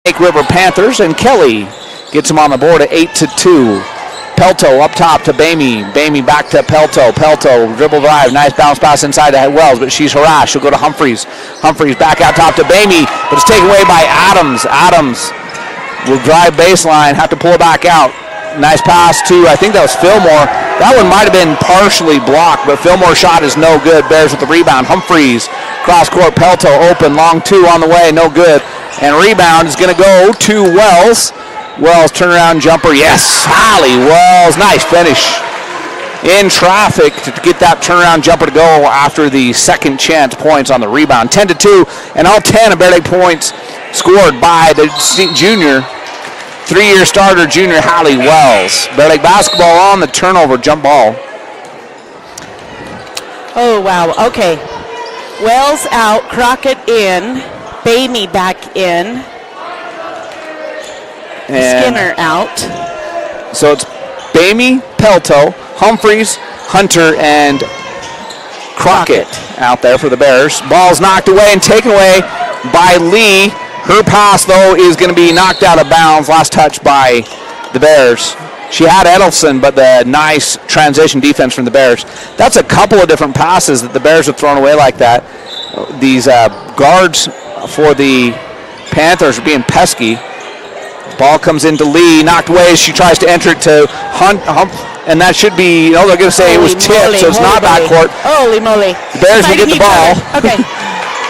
Snake River Panthers, and Kelly gets them on the board at 8-2. Pelto up top to Bamey. Bamey back to Pelto. Pelto dribble drive. Nice bounce pass inside to Wells, but she's harassed. She'll go to Humphreys. Humphreys back out top to Bamey, but it's taken away by Adams. Adams will drive baseline, have to pull it back out. Nice pass to, I think that was Fillmore. That one might have been partially blocked, but Fillmore's shot is no good. Bears with the rebound. Humphreys, cross court. Pelto open, long two on the way, no good. And rebound is going to go to Wells. Wells, turnaround jumper, yes. Holly Wells, nice finish. In traffic to get that turnaround jumper to go after the second chance points on the rebound. 10-2, and all 10 of Bear Lake points scored by the junior, three-year starter junior Holly Wells. Bear Lake basketball on the turnover jump ball. Oh, wow, okay. Wells out, Crockett in, Bamey back in. And Skinner out. So it's Bamey, Pelto, Humphreys, Hunter, and Crockett out there for the Bears. Ball's knocked away and taken away by Lee. Her pass, though, is going to be knocked out of bounds. Last touch by the Bears. She had Edelson, but the nice transition defense from the Bears. That's a couple of different passes that the Bears have thrown away like that. These guards for the Panthers are being pesky. Ball comes into Lee, knocked away as she tries to enter it to Hunt, and that should be, they're going to say it was tipped, so it's not backcourt. Holy moly. The Bears will get the ball. Okay.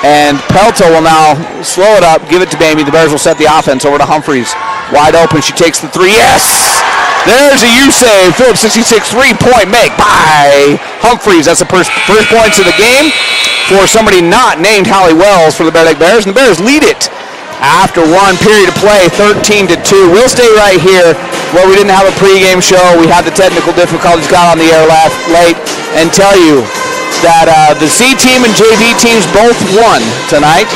And Pelto will now slow it up, give it to Bamey. The Bears will set the offense over to Humphreys. Wide open, she takes the three, yes! There's a U-save, Phillips 66 three-point make by Humphreys. That's the first points of the game for somebody not named Holly Wells for the Bear Lake Bears, and the Bears lead it after one period of play, 13-2. We'll stay right here where we didn't have a pregame show. We had the technical difficulties, got on the air late, and tell you that the C team and JV teams both won tonight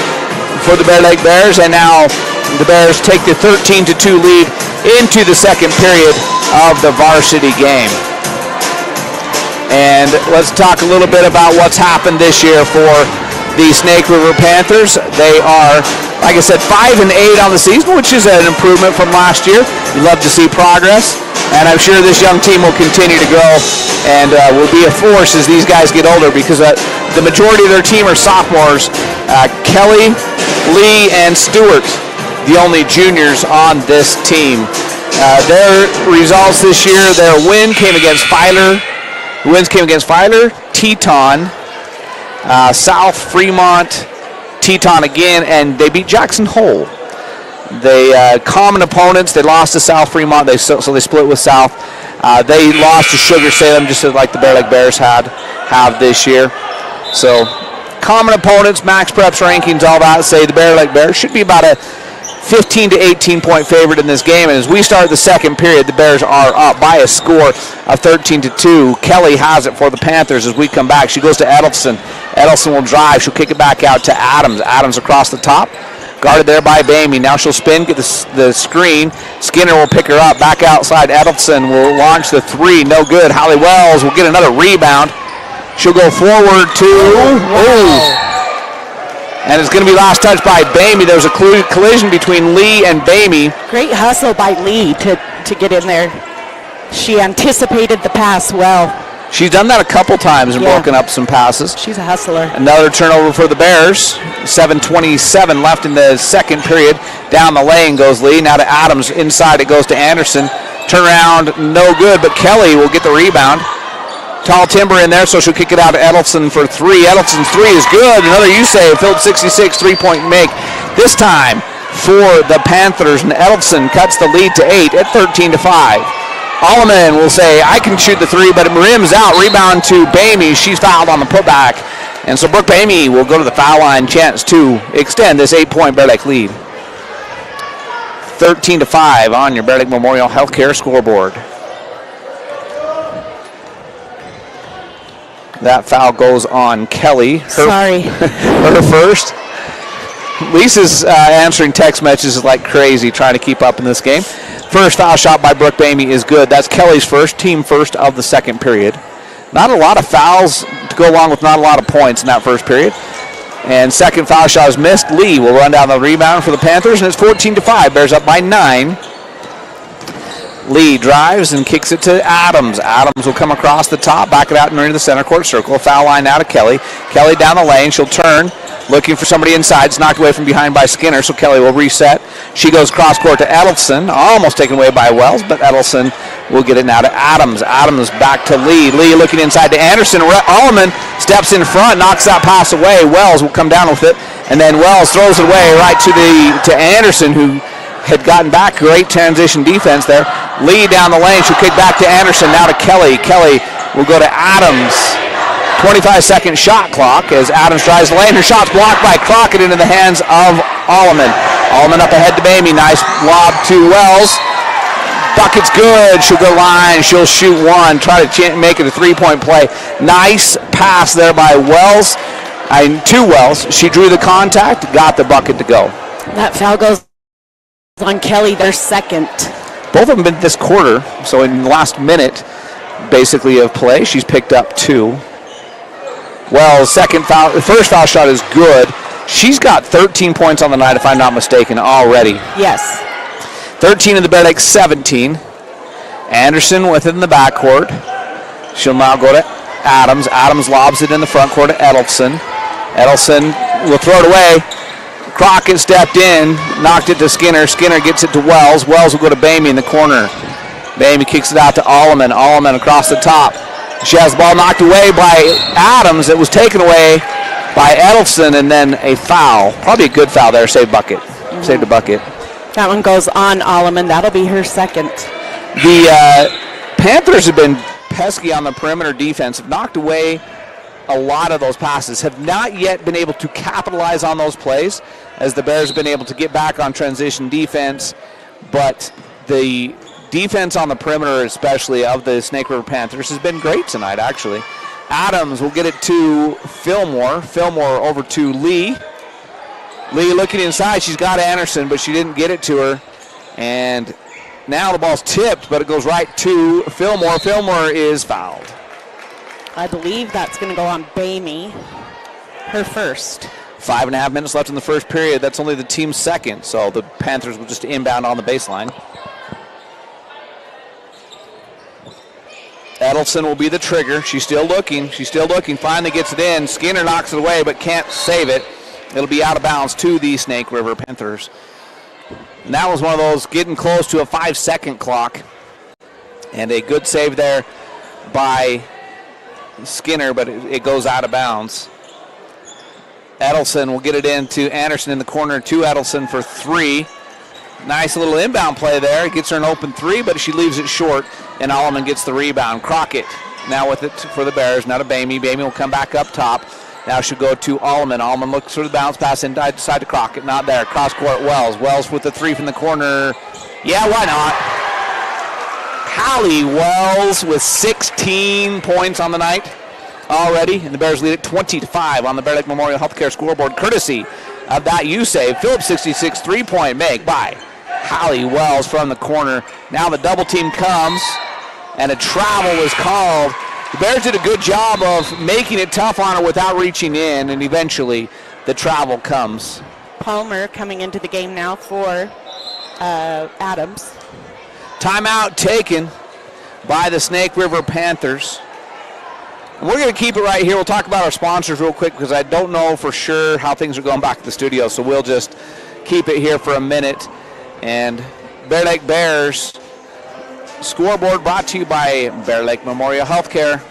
for the Bear Lake Bears, and now the Bears take the 13-2 lead into the second period of the varsity game. And let's talk a little bit about what's happened this year for the Snake River Panthers. They are, like I said, 5-8 on the season, which is an improvement from last year. You love to see progress, and I'm sure this young team will continue to grow and will be a force as these guys get older, because the majority of their team are sophomores. Kelly, Lee, and Stewart, the only juniors on this team. Their results this year, their win came against Filer. The wins came against Filer, Teton, South Fremont, Teton again, and they beat Jackson Hole. They common opponents. They lost to South Fremont. So they split with South. They lost to Sugar Salem, just like the Bear Lake Bears have this year. So common opponents, max preps rankings, all that say the Bear Lake Bears should be about a 15 to 18 point favorite in this game. And as we start the second period, the Bears are up by a score of 13-2. Kelly has it for the Panthers as we come back. She goes to Edelson. Edelson will drive. She'll kick it back out to Adams. Adams across the top. Guarded there by Bamey. Now she'll spin, get the screen. Skinner will pick her up. Back outside. Edelson will launch the three. No good. Holly Wells will get another rebound. She'll go forward to... And it's going to be last touch by Bamey. There was a collision between Lee and Bamey. Great hustle by Lee to get in there. She anticipated the pass well. She's done that a couple times and broken up some passes. She's a hustler. Another turnover for the Bears. 7:27 left in the second period. Down the lane goes Lee. Now to Adams. Inside it goes to Anderson. Turnaround, no good, but Kelly will get the rebound. Tall timber in there, so she'll kick it out to Edelson for three. Edelson's three is good. Another U-save. Phillips 66 three-point make. This time for the Panthers, and Edelson cuts the lead to 8 at 13-5. Alleman will say, I can shoot the three, but it rims out. Rebound to Bamey. She's fouled on the putback. And so Brooke Bamey will go to the foul line, chance to extend this 8-point Bear Lake lead. 13-5 on your Bear Lake Memorial Healthcare scoreboard. That foul goes on Kelly. Her first. Lisa's answering text messages like crazy, trying to keep up in this game. First foul shot by Brooke Bamey is good. That's Kelly's first, team first of the second period. Not a lot of fouls to go along with not a lot of points in that first period. And second foul shot is missed. Lee will run down the rebound for the Panthers, and it's 14-5. Bears up by 9. Lee drives and kicks it to Adams. Adams will come across the top, back it out and into the center court circle. Foul line now to Kelly. Kelly down the lane. She'll turn, looking for somebody inside. It's knocked away from behind by Skinner, so Kelly will reset. She goes cross court to Edelson, almost taken away by Wells, but Edelson will get it now to Adams. Adams back to Lee. Lee looking inside to Anderson. Alleman steps in front, knocks that pass away. Wells will come down with it, and then Wells throws it away right to Anderson, who had gotten back. Great transition defense there. Lee down the lane. She'll kick back to Anderson. Now to Kelly. Kelly will go to Adams. 25-second shot clock as Adams drives the lane. Her shot's blocked by Crockett into the hands of Alleman. Alleman up ahead to Mamie. Nice lob to Wells. Bucket's good. She'll go line. She'll shoot one. Try to make it a three-point play. Nice pass there by Wells. To Wells. She drew the contact. Got the bucket to go. That foul goes on Kelly, their second. Both of them been this quarter, so in the last minute, basically, of play, she's picked up 2. Wells' the first foul shot is good. She's got 13 points on the night, if I'm not mistaken, already. Yes. 13 in the Bear Lake, 17. Anderson with it in the backcourt. She'll now go to Adams. Adams lobs it in the front court to Edelson. Edelson will throw it away. Crockett stepped in, knocked it to Skinner. Skinner gets it to Wells. Wells will go to Bamey in the corner. Bamey kicks it out to Alleman. Alleman across the top. She has the ball knocked away by Adams. It was taken away by Edelson, and then a foul. Probably a good foul there. Saved bucket. Saved a bucket. That one goes on Alleman. That'll be her second. The Panthers have been pesky on the perimeter defense. Have knocked away a lot of those passes. Have not yet been able to capitalize on those plays, as the Bears have been able to get back on transition defense. But the defense on the perimeter, especially of the Snake River Panthers, has been great tonight, actually. Adams will get it to Fillmore. Fillmore over to Lee. Lee looking inside. She's got Anderson, but she didn't get it to her. And now the ball's tipped, but it goes right to Fillmore. Fillmore is fouled. I believe that's going to go on Bamey, her first. 5.5 minutes left in the first period. That's only the team's second, so the Panthers will just inbound on the baseline. Edelson will be the trigger. She's still looking. Finally gets it in. Skinner knocks it away, but can't save it. It'll be out of bounds to the Snake River Panthers. And that was one of those getting close to a 5-second clock. And a good save there by Skinner, but it goes out of bounds. Edelson will get it into Anderson in the corner to Edelson for 3. Nice little inbound play there. It gets her an open 3, but she leaves it short, and Alleman gets the rebound. Crockett now with it for the Bears. Now to Bamey. Bamey will come back up top. Now she'll go to Alleman. Alleman looks for the bounce pass inside to Crockett. Not there. Cross court Wells. Wells with the 3 from the corner. Yeah, why not? Hallie Wells with 16 points on the night already, and the Bears lead it 20-5 on the Bear Lake Memorial Healthcare scoreboard, courtesy of that USAVE. Phillips 66 3-point make by Hallie Wells from the corner. Now the double team comes, and a travel is called. The Bears did a good job of making it tough on her without reaching in, and eventually the travel comes. Palmer coming into the game now for Adams. Timeout taken by the Snake River Panthers. And we're going to keep it right here. We'll talk about our sponsors real quick because I don't know for sure how things are going back to the studio, so we'll just keep it here for a minute. And Bear Lake Bears scoreboard brought to you by Bear Lake Memorial Healthcare.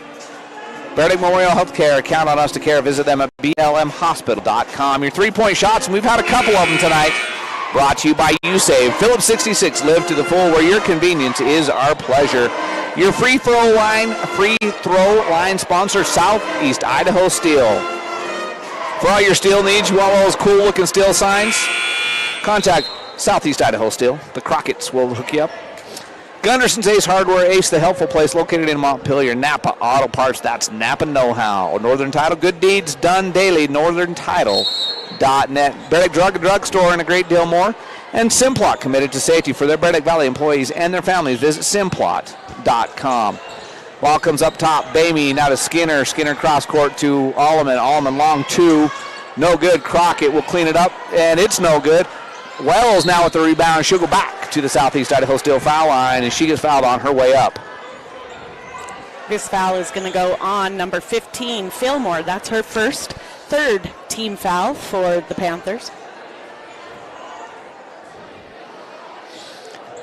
Bear Lake Memorial Healthcare, count on us to care. Visit them at blmhospital.com. Your 3-point shots, and we've had a couple of them tonight. Brought to you by USAVE. Phillips 66, live to the full, where your convenience is our pleasure. Your free throw line sponsor, Southeast Idaho Steel. For all your steel needs, you want all those cool looking steel signs? Contact Southeast Idaho Steel. The Crockett's will hook you up. Gunderson's Ace Hardware, Ace the helpful place located in Montpelier. Napa Auto Parts, that's Napa Know-How. Northern Title, good deeds done daily. NorthernTitle.net. Bear Lake Drug Store and a great deal more. And Simplot, committed to safety for their Bear Lake Valley employees and their families. Visit Simplot.com. Ball comes up top. Bamey now to Skinner. Skinner cross court to Alleman. Alleman long 2. No good. Crockett will clean it up, and it's no good. Wells now with the rebound. She'll go back to the Southeast Idaho Steel foul line, and she gets fouled on her way up. This foul is going to go on number 15, Fillmore. That's her third team foul for the Panthers.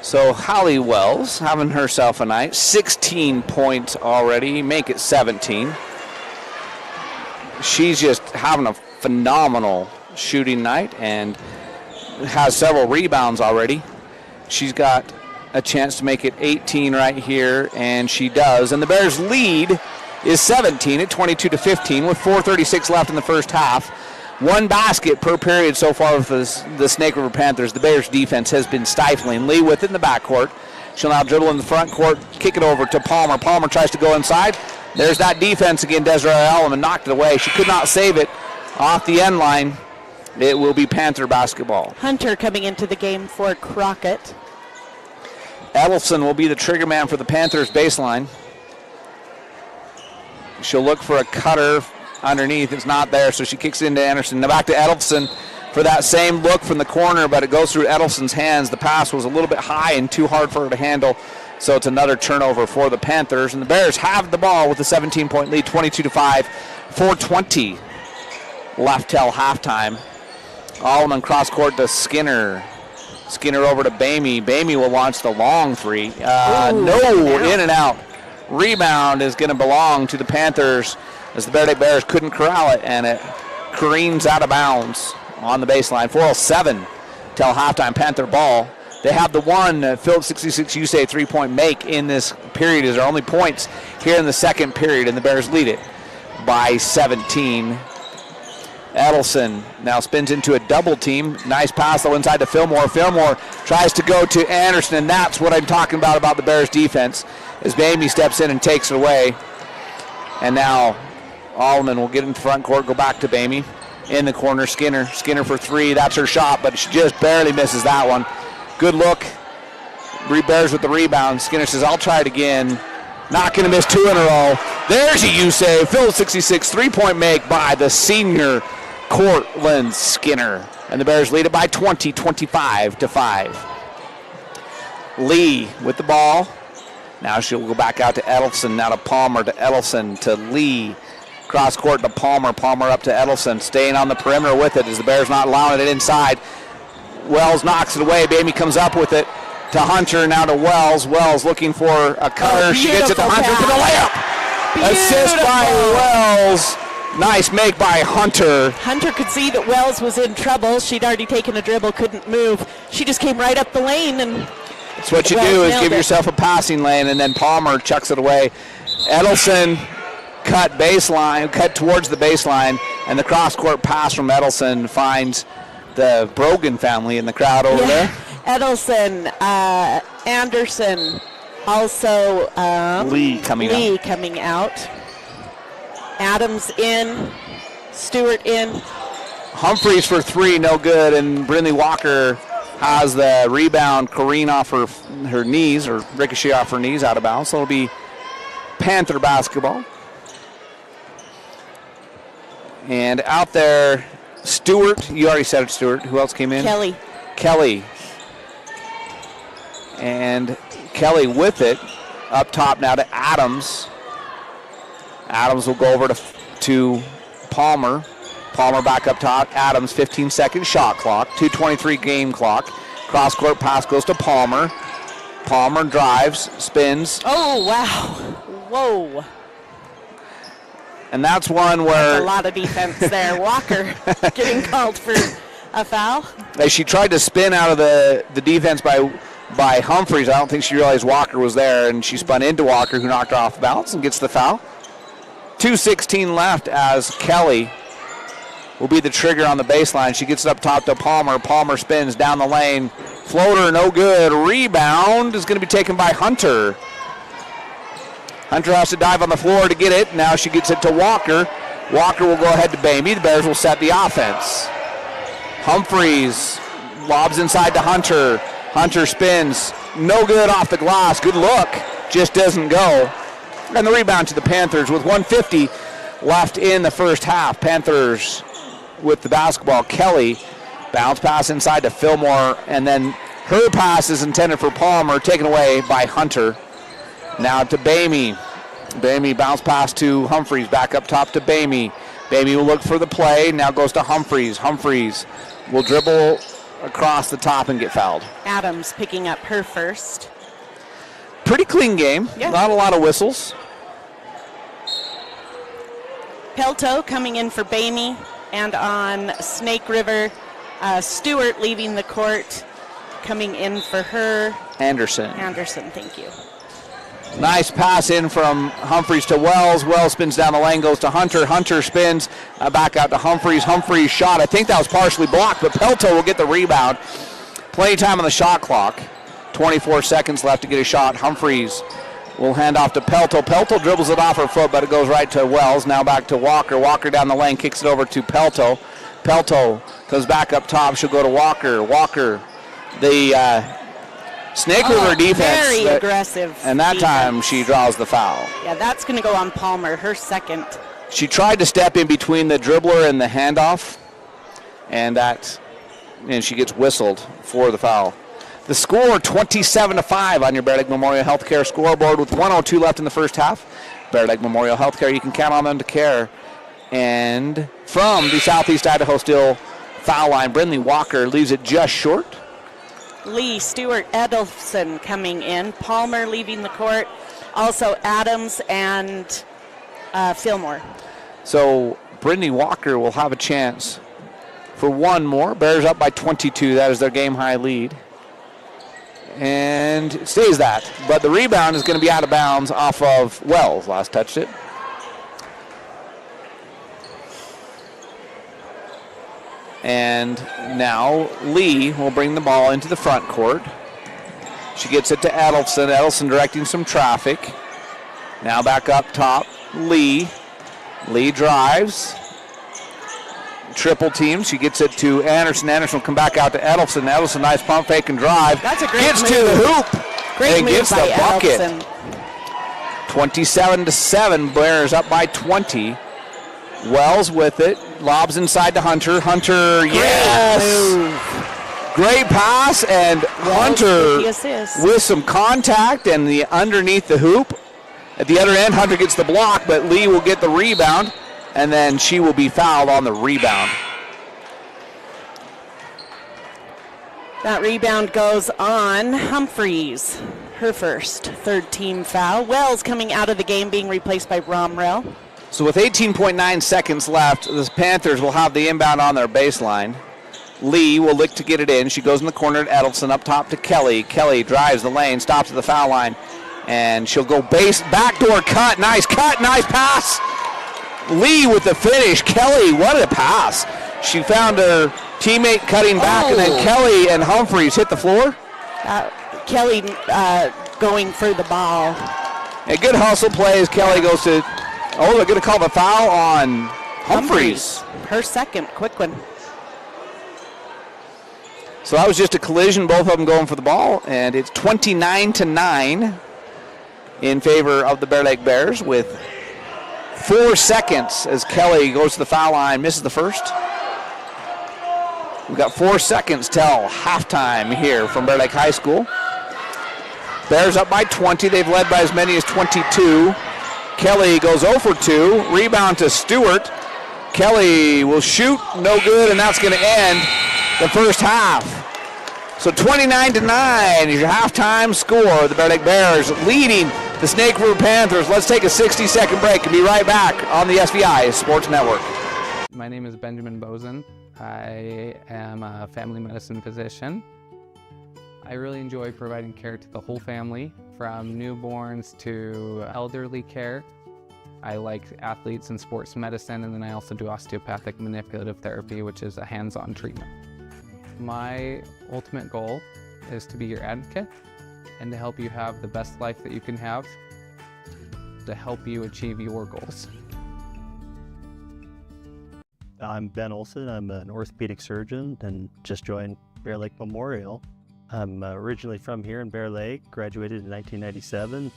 So Holly Wells having herself a night. 16 points already, make it 17. She's just having a phenomenal shooting night and has several rebounds already. She's got a chance to make it 18 right here, and she does. And the Bears' lead is 17 at 22-15 with 4:36 left in the first half. One basket per period so far with the Snake River Panthers. The Bears' defense has been stifling. Lee with it in the backcourt. She'll now dribble in the front court, kick it over to Palmer. Palmer tries to go inside. There's that defense again. Desiree Elliman knocked it away. She could not save it off the end line. It will be Panther basketball. Hunter coming into the game for Crockett. Edelson will be the trigger man for the Panthers baseline. She'll look for a cutter underneath. It's not there, so she kicks it into Anderson. Now back to Edelson for that same look from the corner, but it goes through Edelson's hands. The pass was a little bit high and too hard for her to handle, so it's another turnover for the Panthers. And the Bears have the ball with a 17-point lead, 22-5, 4:20 left till halftime. Allman cross court to Skinner. Skinner over to Bamey. Bamey will launch the long three. In and out. Rebound is going to belong to the Panthers as the Bears couldn't corral it, and it careens out of bounds on the baseline. 4:07 till halftime. Panther ball. They have the one Phillips 66 USA 3-point make in this period as their only points here in the second period, and the Bears lead it by 17. Edelson now spins into a double team. Nice pass though inside to Fillmore. Fillmore tries to go to Anderson, and that's what I'm talking about the Bears defense, as Bamey steps in and takes it away. And now Allman will get in front court, go back to Bamey. In the corner, Skinner for three. That's her shot, but she just barely misses that one. Good look. Bears with the rebound. Skinner says, I'll try it again. Not going to miss two in a row. There's a U-save. Phillips 66 3-point make by the senior Cortland Skinner. And the Bears lead it by 20, 25-5. Lee with the ball. Now she'll go back out to Edelson. Now to Palmer, to Edelson, to Lee. Cross court to Palmer. Palmer up to Edelson. Staying on the perimeter with it as the Bears not allowing it inside. Wells knocks it away. Bamey comes up with it to Hunter. Now to Wells. Wells looking for a cutter. She gets it to Hunter for the layup. Beautiful. Assist by Wells. Nice make by Hunter. Hunter could see that Wells was in trouble. She'd already taken a dribble, couldn't move. She just came right up the lane, and that's what you do, is give yourself a passing lane, and then Palmer chucks it away. Edelson cut towards the baseline, and the cross-court pass from Edelson finds the Brogan family in the crowd over there. Edelson, Anderson, also Lee coming out. Adams in, Stewart in. Humphreys for three, no good, and Brinley Walker has the rebound careen off her knees, or ricochet off her knees out of bounds. So it'll be Panther basketball. And out there, Stewart. You already said it, Stewart. Who else came in? Kelly. And Kelly with it. Up top now to Adams. Adams will go over to Palmer. Palmer back up top. Adams, 15-second shot clock. 2:23 game clock. Cross-court pass goes to Palmer. Palmer drives, spins. Oh, wow. Whoa. And that's one where... That's a lot of defense there. Walker getting called for a foul. As she tried to spin out of the defense by Humphreys, I don't think she realized Walker was there, and she spun into Walker, who knocked her off balance and gets the foul. 2:16 left as Kelly will be the trigger on the baseline. She gets it up top to Palmer. Palmer spins down the lane. Floater, no good. Rebound is going to be taken by Hunter. Hunter has to dive on the floor to get it. Now she gets it to Walker. Walker will go ahead to Bamey. The Bears will set the offense. Humphreys lobs inside to Hunter. Hunter spins. No good off the glass. Good look. Just doesn't go. And the rebound to the Panthers with 1:50 left in the first half. Panthers with the basketball. Kelly, bounce pass inside to Fillmore, and then her pass is intended for Palmer, taken away by Hunter. Now to Bamey. Bamey bounce pass to Humphreys, back up top to Bamey. Bamey will look for the play, now goes to Humphreys. Humphreys will dribble across the top and get fouled. Adams picking up her first. Pretty clean game, not a lot of whistles. Pelto coming in for Bamey, and on Snake River, Stewart leaving the court, coming in for her. Anderson, thank you. Nice pass in from Humphreys to Wells. Wells spins down the lane, goes to Hunter. Hunter spins back out to Humphreys. Humphreys shot, I think that was partially blocked, but Pelto will get the rebound. Plenty of time on the shot clock. 24 seconds left to get a shot. Humphreys will hand off to Pelto. Pelto dribbles it off her foot, but it goes right to Wells. Now back to Walker. Walker down the lane, kicks it over to Pelto. Pelto goes back up top. She'll go to Walker. Walker, the Snake River defense. Very aggressive. And that defense. time she draws the foul. Yeah, that's going to go on Palmer, her second. She tried to step in between the dribbler and the handoff, and she gets whistled for the foul. The score 27-5 on your Bear Lake Memorial Healthcare scoreboard with 1:02 left in the first half. Bear Lake Memorial Healthcare, you can count on them to care. And from the Southeast Idaho Steel foul line, Brindley Walker leaves it just short. Lee, Stewart, Edelson coming in. Palmer leaving the court. Also Adams and Fillmore. So Brindley Walker will have a chance for one more. Bears up by 22. That is their game-high lead. And it stays that. But the rebound is going to be out of bounds off of Wells. Last touched it. And now Lee will bring the ball into the front court. She gets it to Edelson. Edelson directing some traffic. Now back up top, Lee. Lee drives. Triple team. She gets it to Anderson. Anderson will come back out to Edelson. Edelson, nice pump fake and drive. That's a great gets move. to the hoop. Great and move gets by the bucket. Edelson. 27-7. Bears up by 20. Wells with it. Lobs inside to Hunter. Hunter, yes! Great pass, and Hunter with some contact and the underneath the hoop. At the other end, Hunter gets the block, but Lee will get the rebound, and then she will be fouled on the rebound. That rebound goes on Humphreys. Her first, third team foul. Wells coming out of the game, being replaced by Romrell. So with 18.9 seconds left, the Panthers will have the inbound on their baseline. Lee will look to get it in. She goes in the corner to Edelson, up top to Kelly. Kelly drives the lane, stops at the foul line, and she'll go backdoor cut. Nice pass. Lee with the finish. Kelly, what a pass. She found her teammate cutting back, and then Kelly and Humphreys hit the floor. Kelly going for the ball. A good hustle play as Kelly goes to... Oh, they're going to call the foul on Humphreys. Her second, quick one. So that was just a collision, both of them going for the ball, and it's 29-9 in favor of the Bear Lake Bears with 4 seconds as Kelly goes to the foul line, misses the first. We've got 4 seconds till halftime here from Bear Lake High School. Bears up by 20. They've led by as many as 22. Kelly goes 0 for 2. Rebound to Stewart. Kelly will shoot, no good, and that's going to end the first half. So 29-9 is your halftime score. The Bear Lake Bears leading the Snake River Panthers. Let's take a 60-second break and be right back on the SVI Sports Network. My name is Benjamin Bozen. I am a family medicine physician. I really enjoy providing care to the whole family, from newborns to elderly care. I like athletes and sports medicine, and then I also do osteopathic manipulative therapy, which is a hands-on treatment. My ultimate goal is to be your advocate and to help you have the best life that you can have, to help you achieve your goals. I'm Ben Olson. I'm an orthopedic surgeon and just joined Bear Lake Memorial. I'm originally from here in Bear Lake, graduated in 1997,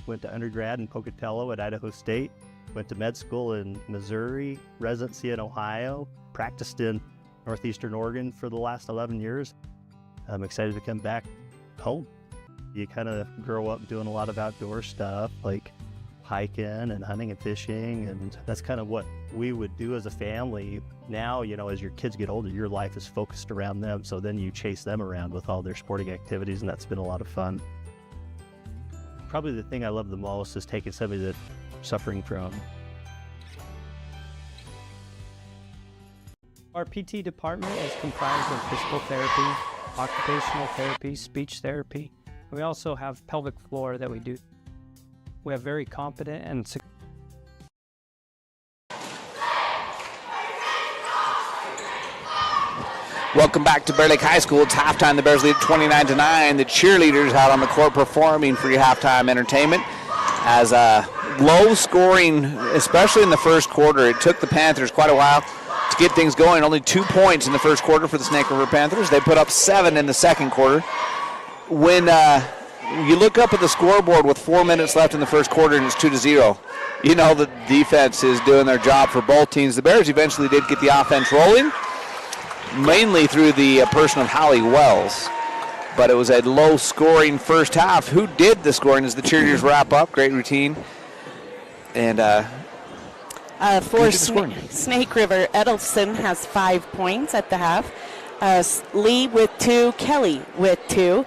went to undergrad in Pocatello at Idaho State, went to med school in Missouri, residency in Ohio, practiced in Northeastern Oregon for the last 11 years. I'm excited to come back home. You kind of grow up doing a lot of outdoor stuff like hiking and hunting and fishing, and that's kind of what we would do as a family. Now, you know, as your kids get older, your life is focused around them, so then you chase them around with all their sporting activities, and that's been a lot of fun. Probably the thing I love the most is taking somebody that's suffering from. Our PT department is comprised of physical therapy, occupational therapy, speech therapy. We also have pelvic floor that we do. We have very competent and Welcome back to Bear Lake High School. It's halftime. The Bears lead 29-9. The cheerleaders out on the court performing for your halftime entertainment. As low scoring, especially in the first quarter, it took the Panthers quite a while to get things going. Only 2 points in the first quarter for the Snake River Panthers. They put up 7 in the second quarter. When you look up at the scoreboard with 4 minutes left in the first quarter and it's 2-0, you know the defense is doing their job for both teams. The Bears eventually did get the offense rolling, mainly through the person of Holly Wells. But it was a low-scoring first half. Who did the scoring as the cheerleaders wrap up? Great routine. And for Snake River, Edelson has 5 points at the half. Lee with 2, Kelly with 2.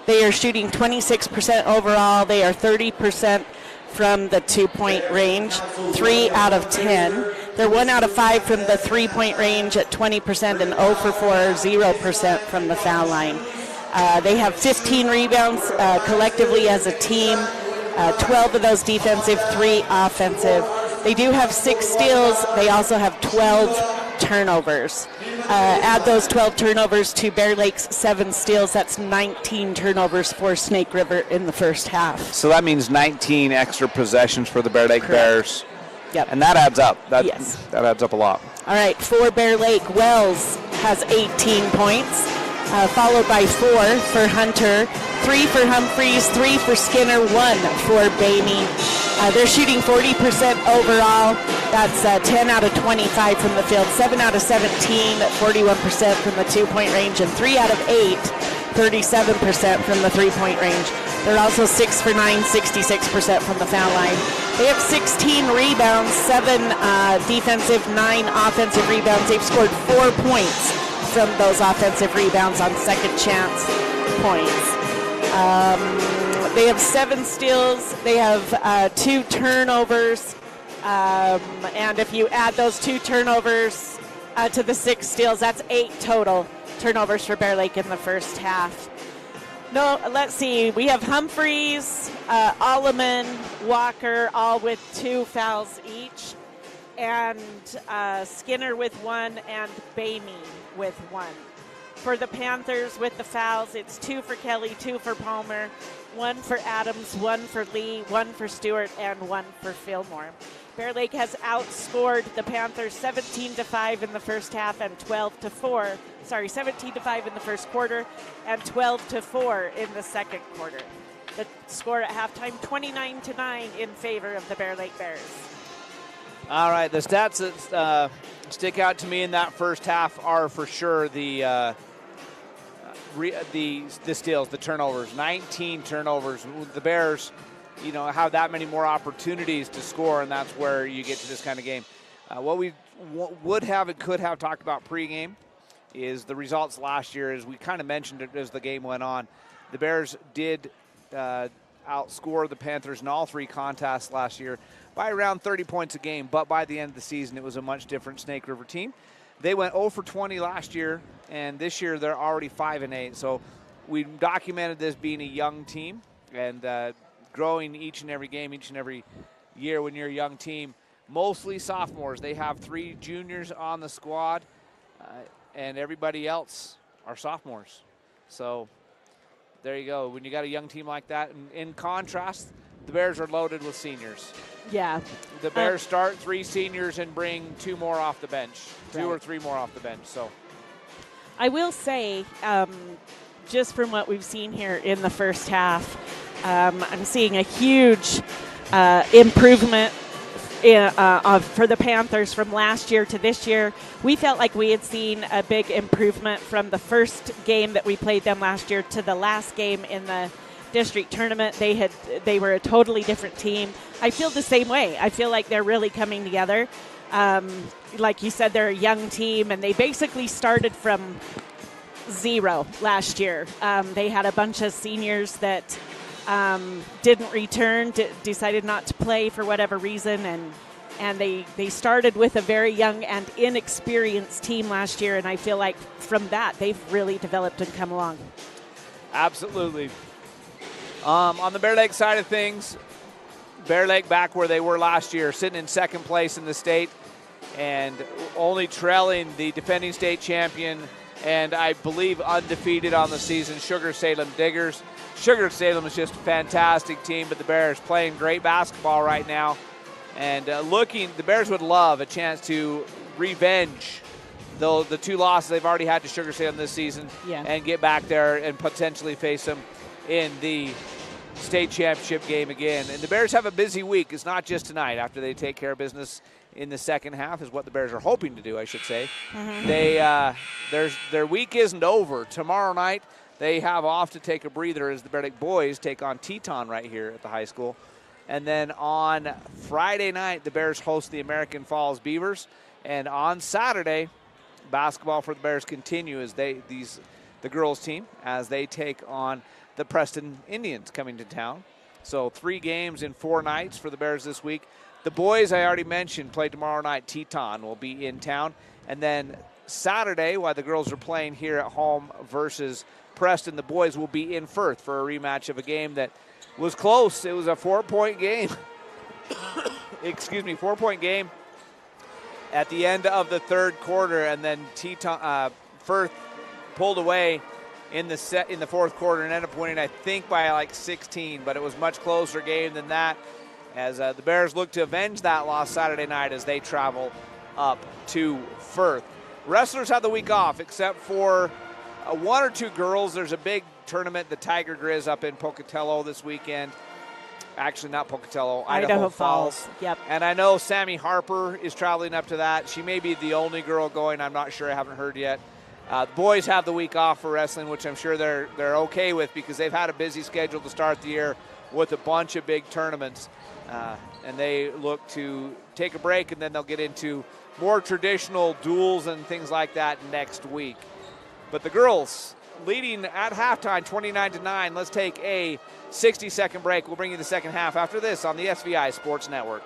They are shooting 26% overall. They are 30% from the 2-point range, 3 out of 10. They're 1 out of 5 from the 3-point range at 20% and 0 for 4, 0% from the foul line. They have 15 rebounds collectively as a team, 12 of those defensive, 3 offensive. They do have 6 steals. They also have 12 turnovers. Add those 12 turnovers to Bear Lake's 7 steals. That's 19 turnovers for Snake River in the first half. So that means 19 extra possessions for the Bear Lake Bears. Yep. And that adds up. Yes. That adds up a lot. All right, for Bear Lake, Wells has 18 points, followed by 4 for Hunter, 3 for Humphreys, 3 for Skinner, 1 for Bainey. They're shooting 40% overall. That's 10 out of 25 from the field, 7 out of 17, 41% from the 2-point range, and 3 out of 8, 37% from the 3-point range. They're also 6 for 9, 66% from the foul line. They have 16 rebounds, 7 defensive, 9 offensive rebounds. They've scored 4 points from those offensive rebounds on second chance points. They have 7 steals. They have 2 turnovers. And if you add those 2 turnovers to the 6 steals, that's 8 total turnovers for Bear Lake in the first half. No, let's see. We have Humphreys, Alleman, Walker, all with 2 fouls each, and Skinner with 1, and Bainey with 1. For the Panthers with the fouls, it's 2 for Kelly, 2 for Palmer, 1 for Adams, 1 for Lee, 1 for Stewart, and 1 for Fillmore. Bear Lake has outscored the Panthers 17-5 in the first half and 12-4. 17-5 in the first quarter and 12-4 in the second quarter. The score at halftime, 29-9 in favor of the Bear Lake Bears. All right, the stats that stick out to me in that first half are for sure the steals, the turnovers. 19 turnovers. The Bears, have that many more opportunities to score, and that's where you get to this kind of game. What we would have and could have talked about pregame is the results last year, as we kind of mentioned it as the game went on. The Bears did outscore the Panthers in all 3 contests last year by around 30 points a game, but by the end of the season, it was a much different Snake River team. They went 0 for 20 last year, and this year they're already 5-8. So we documented this being a young team and growing each and every game, each and every year when you're a young team. Mostly sophomores. They have 3 juniors on the squad, and everybody else are sophomores. So there you go. When you got a young team like that, and in contrast, the Bears are loaded with seniors. Yeah. The Bears start 3 seniors and bring 2 more off the bench, 2 or 3 more off the bench. So I will say, just from what we've seen here in the first half, I'm seeing a huge improvement for the Panthers from last year to this year. We felt like we had seen a big improvement from the first game that we played them last year to the last game in the district tournament. They were a totally different team. I feel the same way. I feel like they're really coming together. Like you said, they're a young team, and they basically started from zero last year. They had a bunch of seniors that didn't return, decided not to play for whatever reason, and they started with a very young and inexperienced team last year, and I feel like from that they've really developed and come along. Absolutely. On the Bear Lake side of things, Bear Lake back where they were last year, sitting in second place in the state and only trailing the defending state champion and I believe undefeated on the season, Sugar Salem Diggers. Sugar Salem is just a fantastic team, but the Bears playing great basketball right now. And the Bears would love a chance to revenge the two losses they've already had to Sugar Salem this season and get back there and potentially face them in the state championship game again. And the Bears have a busy week. It's not just tonight after they take care of business in the second half is what the Bears are hoping to do, I should say. Mm-hmm. Their week isn't over. Tomorrow night they have off to take a breather as the Bear Lake boys take on Teton right here at the high school. And then on Friday night, the Bears host the American Falls Beavers. And on Saturday, basketball for the Bears continue as the girls team, as they take on the Preston Indians coming to town. So 3 games in 4 nights for the Bears this week. The boys, I already mentioned, play tomorrow night. Teton will be in town. And then Saturday, while the girls are playing here at home versus Preston, the boys will be in Firth for a rematch of a game that was close. It was a 4-point game. 4-point game at the end of the third quarter, and then Firth pulled away in the fourth quarter and ended up winning, I think, by like 16. But it was a much closer game than that, as the Bears look to avenge that loss Saturday night as they travel up to Firth. Wrestlers have the week off, except for 1 or 2 girls. There's a big tournament, the Tiger Grizz, up in Pocatello this weekend. Actually, not Pocatello, Idaho Falls. Yep. And I know Sammy Harper is traveling up to that. She may be the only girl going. I'm not sure. I haven't heard yet. The boys have the week off for wrestling, which I'm sure they're okay with because they've had a busy schedule to start the year with a bunch of big tournaments. And they look to take a break, and then they'll get into more traditional duels and things like that next week. But the girls leading at halftime 29-9. Let's take a 60-second break. We'll bring you the second half after this on the SVI Sports Network.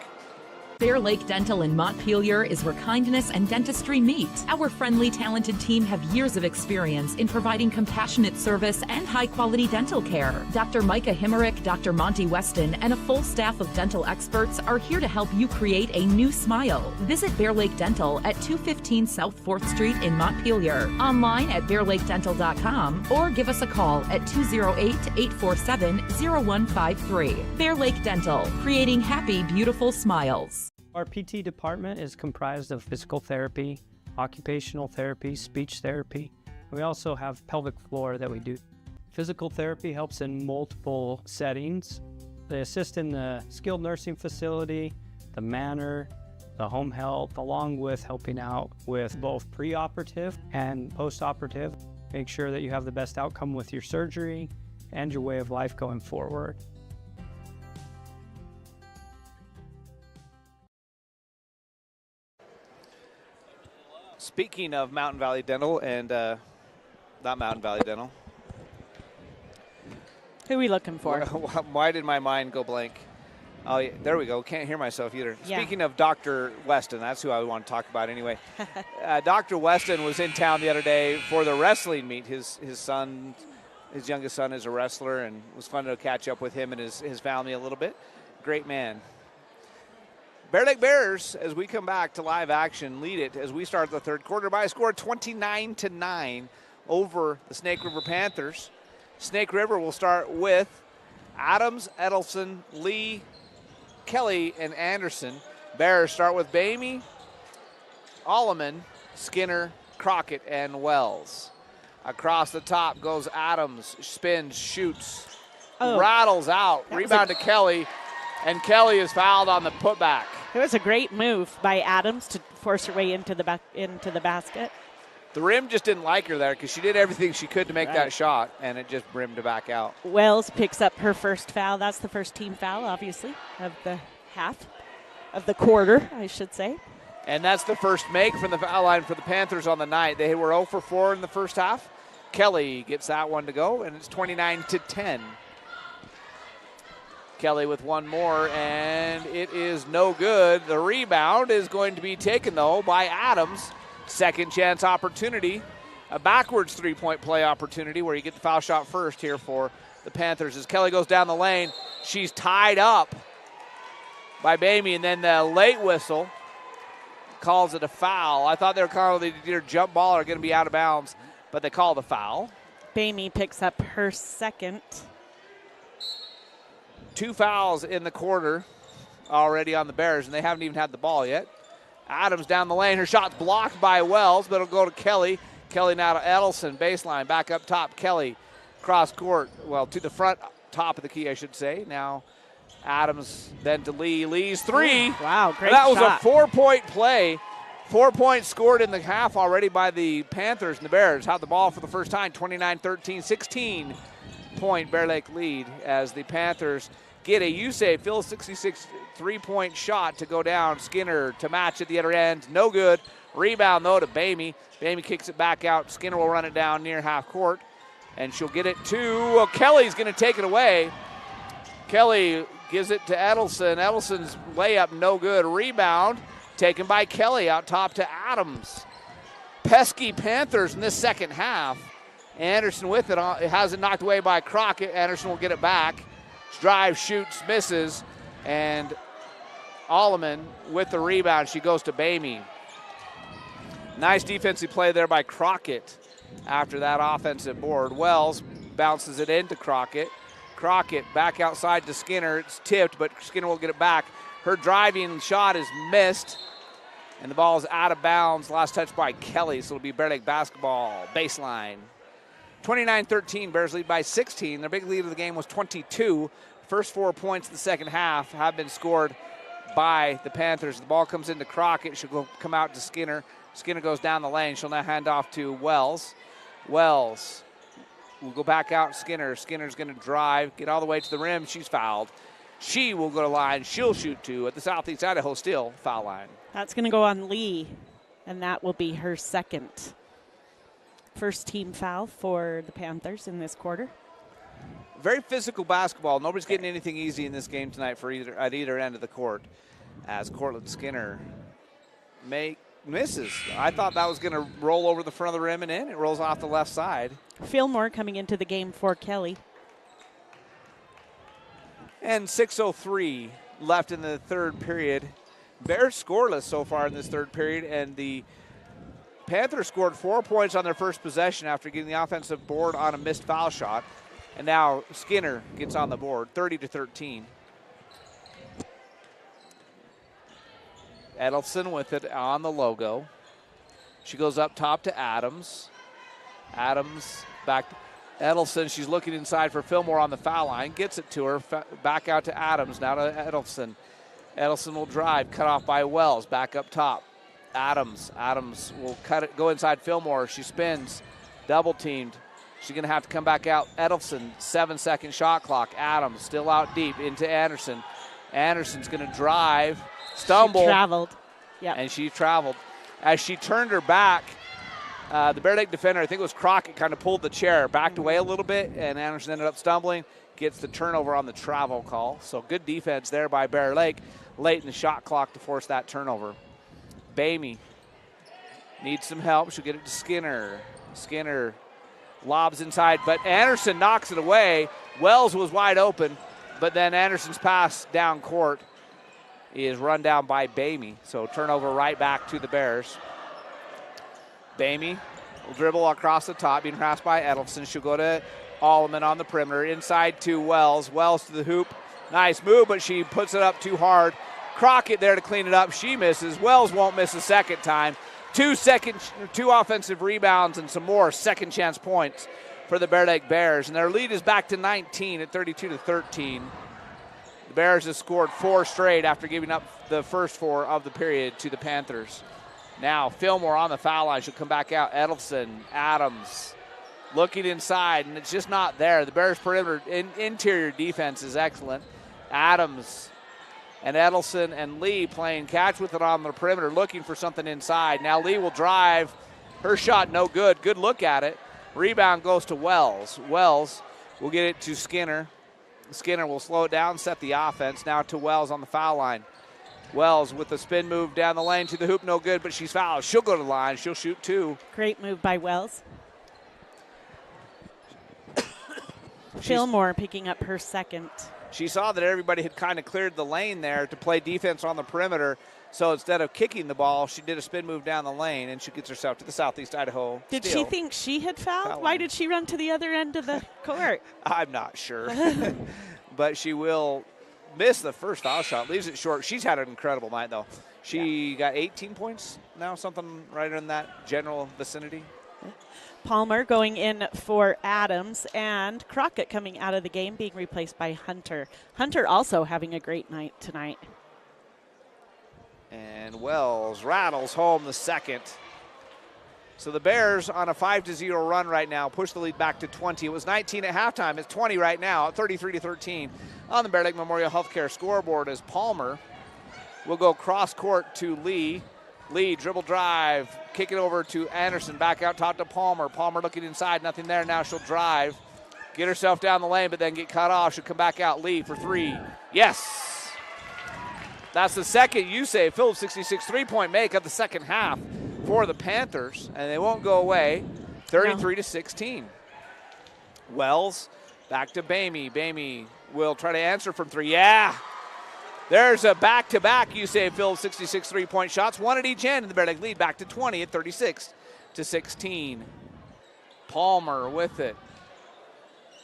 Bear Lake Dental in Montpelier is where kindness and dentistry meet. Our friendly, talented team have years of experience in providing compassionate service and high-quality dental care. Dr. Micah Himmerick, Dr. Monty Weston, and a full staff of dental experts are here to help you create a new smile. Visit Bear Lake Dental at 215 South 4th Street in Montpelier, online at bearlakedental.com, or give us a call at 208-847-0153. Bear Lake Dental, creating happy, beautiful smiles. Our PT department is comprised of physical therapy, occupational therapy, speech therapy. We also have pelvic floor that we do. Physical therapy helps in multiple settings. They assist in the skilled nursing facility, the manor, the home health, along with helping out with both preoperative and postoperative. Make sure that you have the best outcome with your surgery and your way of life going forward. Speaking of Mountain Valley Dental and not Mountain Valley Dental. Who are we looking for? Why did my mind go blank? Oh, yeah, there we go. Can't hear myself either. Yeah. Speaking of Dr. Weston, that's who I want to talk about anyway. Dr. Weston was in town the other day for the wrestling meet. His youngest son is a wrestler, and it was fun to catch up with him and his family a little bit. Great man. Bear Lake Bears, as we come back to live action, lead it as we start the third quarter by a score of 29-9 over the Snake River Panthers. Snake River will start with Adams, Edelson, Lee, Kelly, and Anderson. Bears start with Bamey, Alleman, Skinner, Crockett, and Wells. Across the top goes Adams, spins, shoots, rattles out, rebound to Kelly, and Kelly is fouled on the putback. It was a great move by Adams to force her way into the basket. The rim just didn't like her there because she did everything she could to make that shot, and it just brimmed back out. Wells picks up her first foul. That's the first team foul, obviously, of the half, of the quarter, I should say. And that's the first make from the foul line for the Panthers on the night. They were 0 for 4 in the first half. Kelly gets that one to go, and it's 29-10. Kelly with one more, and it is no good. The rebound is going to be taken, though, by Adams. Second chance opportunity, a backwards three-point play opportunity where you get the foul shot first here for the Panthers. As Kelly goes down the lane, she's tied up by Bamey, and then the late whistle calls it a foul. I thought they were calling either jump ball or going to be out of bounds, but they call the foul. Bamey picks up her second. 2 fouls in the quarter already on the Bears, and they haven't even had the ball yet. Adams down the lane. Her shot's blocked by Wells, but it'll go to Kelly. Kelly now to Edelson. Baseline, back up top. Kelly cross court. Well, to the front, top of the key, I should say. Now Adams, then to Lee. Lee's three. Wow, great shot. That was shot. a 4-point play. 4 points scored in the half already by the Panthers, and the Bears have the ball for the first time. 29-13, 16-point Bear Lake lead as the Panthers get a Yusei Phil 66 3-point shot to go down. Skinner to match at the other end. No good. Rebound, though, to Bamey. Bamey kicks it back out. Skinner will run it down near half court, and she'll get it to Kelly's going to take it away. Kelly gives it to Edelson. Edelson's layup, no good. Rebound taken by Kelly out top to Adams. Pesky Panthers in this second half. Anderson with it. It has it knocked away by Crockett. Anderson will get it back. Drive, shoots, misses, and Alleman with the rebound. She goes to Bamey. Nice defensive play there by Crockett after that offensive board. Wells bounces it into Crockett. Crockett back outside to Skinner. It's tipped, but Skinner will get it back. Her driving shot is missed, and the ball is out of bounds. Last touch by Kelly, so it'll be Bear Lake basketball. Baseline. 29-13, Bears lead by 16. Their big lead of the game was 22. First 4 points in the second half have been scored by the Panthers. The ball comes into Crockett. She'll come out to Skinner. Skinner goes down the lane. She'll now hand off to Wells. Wells will go back out Skinner. Skinner's going to drive, get all the way to the rim. She's fouled. She will go to line. She'll shoot two at the Southeast Idaho Steel foul line. That's going to go on Lee, and that will be her second. First team foul for the Panthers in this quarter. Very physical basketball. Nobody's getting anything easy in this game tonight at either end of the court. As Cortland Skinner misses. I thought that was going to roll over the front of the rim and in. It rolls off the left side. Fillmore coming into the game for Kelly. And 6:03 left in the third period. Bears scoreless so far in this third period, and the Panthers scored 4 points on their first possession after getting the offensive board on a missed foul shot. And now Skinner gets on the board, 30-13. Edelson with it on the logo. She goes up top to Adams. Adams back to Edelson. She's looking inside for Fillmore on the foul line. Gets it to her. Back out to Adams. Now to Edelson. Edelson will drive. Cut off by Wells. Back up top. Adams will cut it, go inside Fillmore. She spins, double teamed. She's going to have to come back out. Edelson, 7-second shot clock. Adams still out deep into Anderson. Anderson's going to drive, stumble. She traveled. Yeah. And she traveled. As she turned her back, the Bear Lake defender, I think it was Crockett, kind of pulled the chair, backed away a little bit, and Anderson ended up stumbling. Gets the turnover on the travel call. So good defense there by Bear Lake late in the shot clock to force that turnover. Bamey needs some help. She'll get it to Skinner. Skinner lobs inside, but Anderson knocks it away. Wells was wide open, but then Anderson's pass down court is run down by Bamey. So turnover right back to the Bears. Bamey will dribble across the top, being harassed by Edelson. She'll go to Alleman on the perimeter. Inside to Wells. Wells to the hoop. Nice move, but she puts it up too hard. Crockett there to clean it up. She misses. Wells won't miss a second time. Two offensive rebounds and some more second chance points for the Bear Lake Bears. And their lead is back to 19 at 32-13. The Bears have scored 4 straight after giving up the first 4 of the period to the Panthers. Now Fillmore on the foul line. She'll come back out. Edelson, Adams looking inside, and it's just not there. The Bears' perimeter interior defense is excellent. Adams and Edelson and Lee playing catch with it on the perimeter, looking for something inside. Now Lee will drive. Her shot no good. Good look at it. Rebound goes to Wells. Wells will get it to Skinner. Skinner will slow it down, set the offense. Now to Wells on the foul line. Wells with the spin move down the lane to the hoop, no good, but she's fouled. She'll go to the line. She'll shoot 2. Great move by Wells. Fillmore picking up her second. She saw that everybody had kind of cleared the lane there to play defense on the perimeter. So instead of kicking the ball, she did a spin move down the lane, and she gets herself to the Southeast Idaho Did steal. she think she had fouled? Foul Why line. did she run to the other end of the court? I'm not sure. But she will miss the first foul shot, leaves it short. She's had an incredible night, though. She got 18 points now, something right in that general vicinity. Palmer going in for Adams, and Crockett coming out of the game, being replaced by Hunter. Hunter also having a great night tonight. And Wells rattles home the second. So the Bears on a 5-0 run right now, push the lead back to 20. It was 19 at halftime. It's 20 right now, 33-13 on the Bear Lake Memorial Healthcare scoreboard as Palmer will go cross court to Lee. Lee dribble drive, kick it over to Anderson, back out top to Palmer. Palmer looking inside, nothing there. Now she'll drive, get herself down the lane, but then get cut off. She'll come back out. Lee for 3. Yes. That's the second USAV Phillips 66 3-point make of the second half for the Panthers, and they won't go away. 33-16. Wells back to Bamey. Bamey will try to answer from 3. Yeah. There's a back-to-back USAV Phillips 66 3-point shots, 1 at each end, and the Bear Lake lead back to 20 at 36-16. Palmer with it.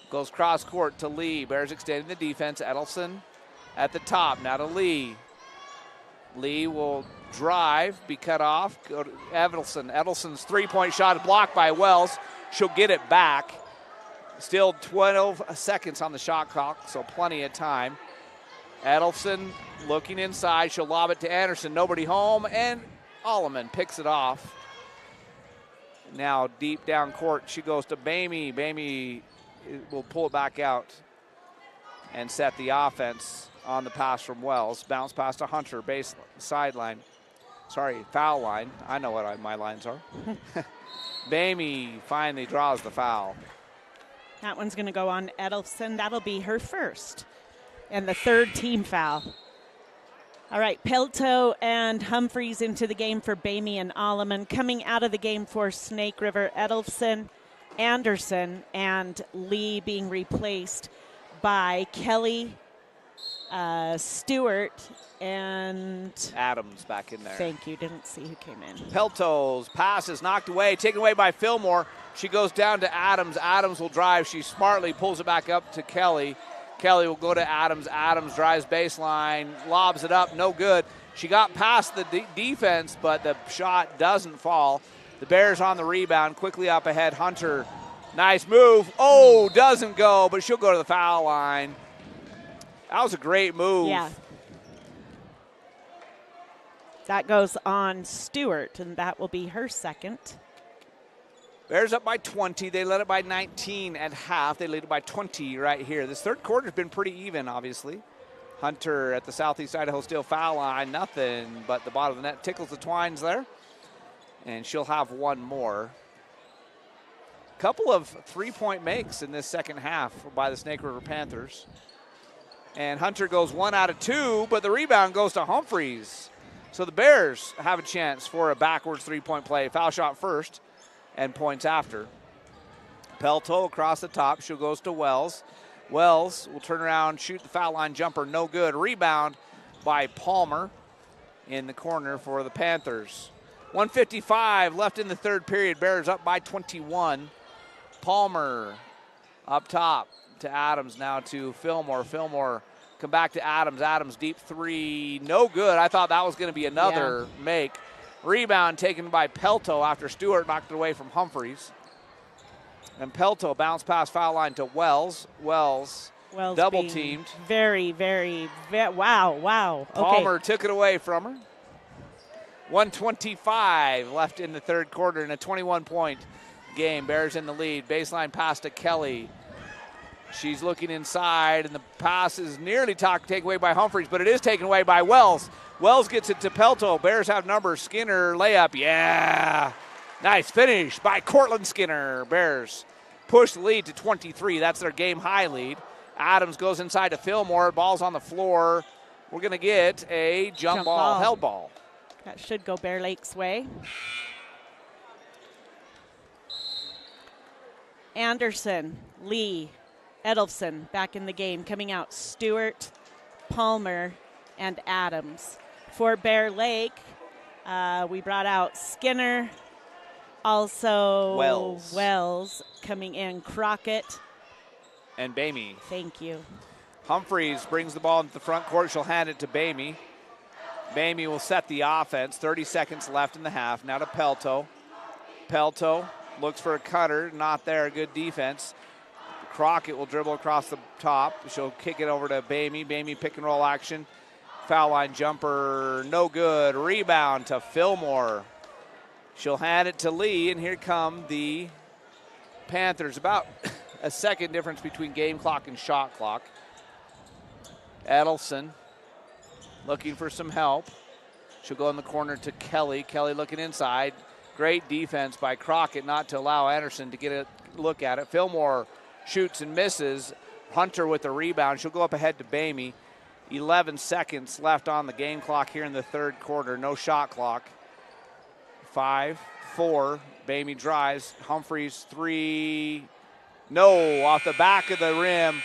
Goes cross court to Lee. Bears extending the defense. Edelson at the top. Now to Lee. Lee will drive, be cut off. Go to Edelson. Edelson's 3-point shot is blocked by Wells. She'll get it back. Still 12 seconds on the shot clock, so plenty of time. Edelson looking inside. She'll lob it to Anderson. Nobody home, and Alleman picks it off. Now deep down court, she goes to Bamey. Bamey will pull it back out and set the offense on the pass from Wells. Bounce pass to Hunter, base sideline. Sorry, foul line. I know what my lines are. Bamey finally draws the foul. That one's going to go on Edelson. That'll be her first, and the third team foul. All right, Pelto and Humphreys into the game for Bamey and Alleman. Coming out of the game for Snake River, Edelson, Anderson, and Lee being replaced by Kelly, Stewart, and Adams back in there. Thank you. Didn't see who came in. Pelto's pass is knocked away, taken away by Fillmore. She goes down to Adams. Adams will drive. She smartly pulls it back up to Kelly. Kelly will go to Adams. Adams drives baseline, lobs it up, no good. She got past the defense, but the shot doesn't fall. The Bears on the rebound, quickly up ahead. Hunter, nice move. Oh, doesn't go, but she'll go to the foul line. That was a great move. Yeah. That goes on Stewart, and that will be her second. Bears up by 20. They led it by 19 at half. They lead it by 20 right here. This third quarter's been pretty even, obviously. Hunter at the Southeast Idaho Steel foul line. Nothing but the bottom of the net tickles the twines there. And she'll have one more. Couple of 3-point makes in this second half by the Snake River Panthers. And Hunter goes 1 out of 2, but the rebound goes to Humphreys. So the Bears have a chance for a backwards 3-point play. Foul shot first and points after. Pelto across the top. She goes to Wells. Wells will turn around, shoot the foul line jumper. No good. Rebound by Palmer in the corner for the Panthers. 1:55 left in the third period. Bears up by 21. Palmer up top to Adams, now to Fillmore. Fillmore come back to Adams. Adams deep 3. No good. I thought that was going to be another make. Rebound taken by Pelto after Stewart knocked it away from Humphreys. And Pelto bounce pass foul line to Wells. Wells Wells double being teamed. Wow. Okay. Palmer took it away from her. 1:25 left in the third quarter in a 21-point game. Bears in the lead. Baseline pass to Kelly. She's looking inside, and the pass is nearly taken away by Humphreys, but it is taken away by Wells. Wells gets it to Pelto. Bears have numbers. Skinner, layup. Yeah. Nice finish by Cortland Skinner. Bears push the lead to 23. That's their game-high lead. Adams goes inside to Fillmore. Ball's on the floor. We're going to get a jump ball, held ball. That should go Bear Lake's way. Anderson, Lee, Edelson back in the game. Coming out, Stewart, Palmer, and Adams. For Bear Lake, we brought out Skinner, also Wells coming in, Crockett. And Bamey. Thank you. Humphreys brings the ball into the front court. She'll hand it to Bamey. Bamey will set the offense. 30 seconds left in the half. Now to Pelto. Pelto looks for a cutter. Not there. Good defense. Crockett will dribble across the top. She'll kick it over to Bamey. Bamey pick and roll action. Foul line jumper. No good. Rebound to Fillmore. She'll hand it to Lee, and here come the Panthers. About a second difference between game clock and shot clock. Edelson looking for some help. She'll go in the corner to Kelly. Kelly looking inside. Great defense by Crockett not to allow Anderson to get a look at it. Fillmore shoots and misses. Hunter with the rebound. She'll go up ahead to Bamey. 11 seconds left on the game clock here in the third quarter. No shot clock. 5, 4. Bamey drives. Humphreys 3. No, off the back of the rim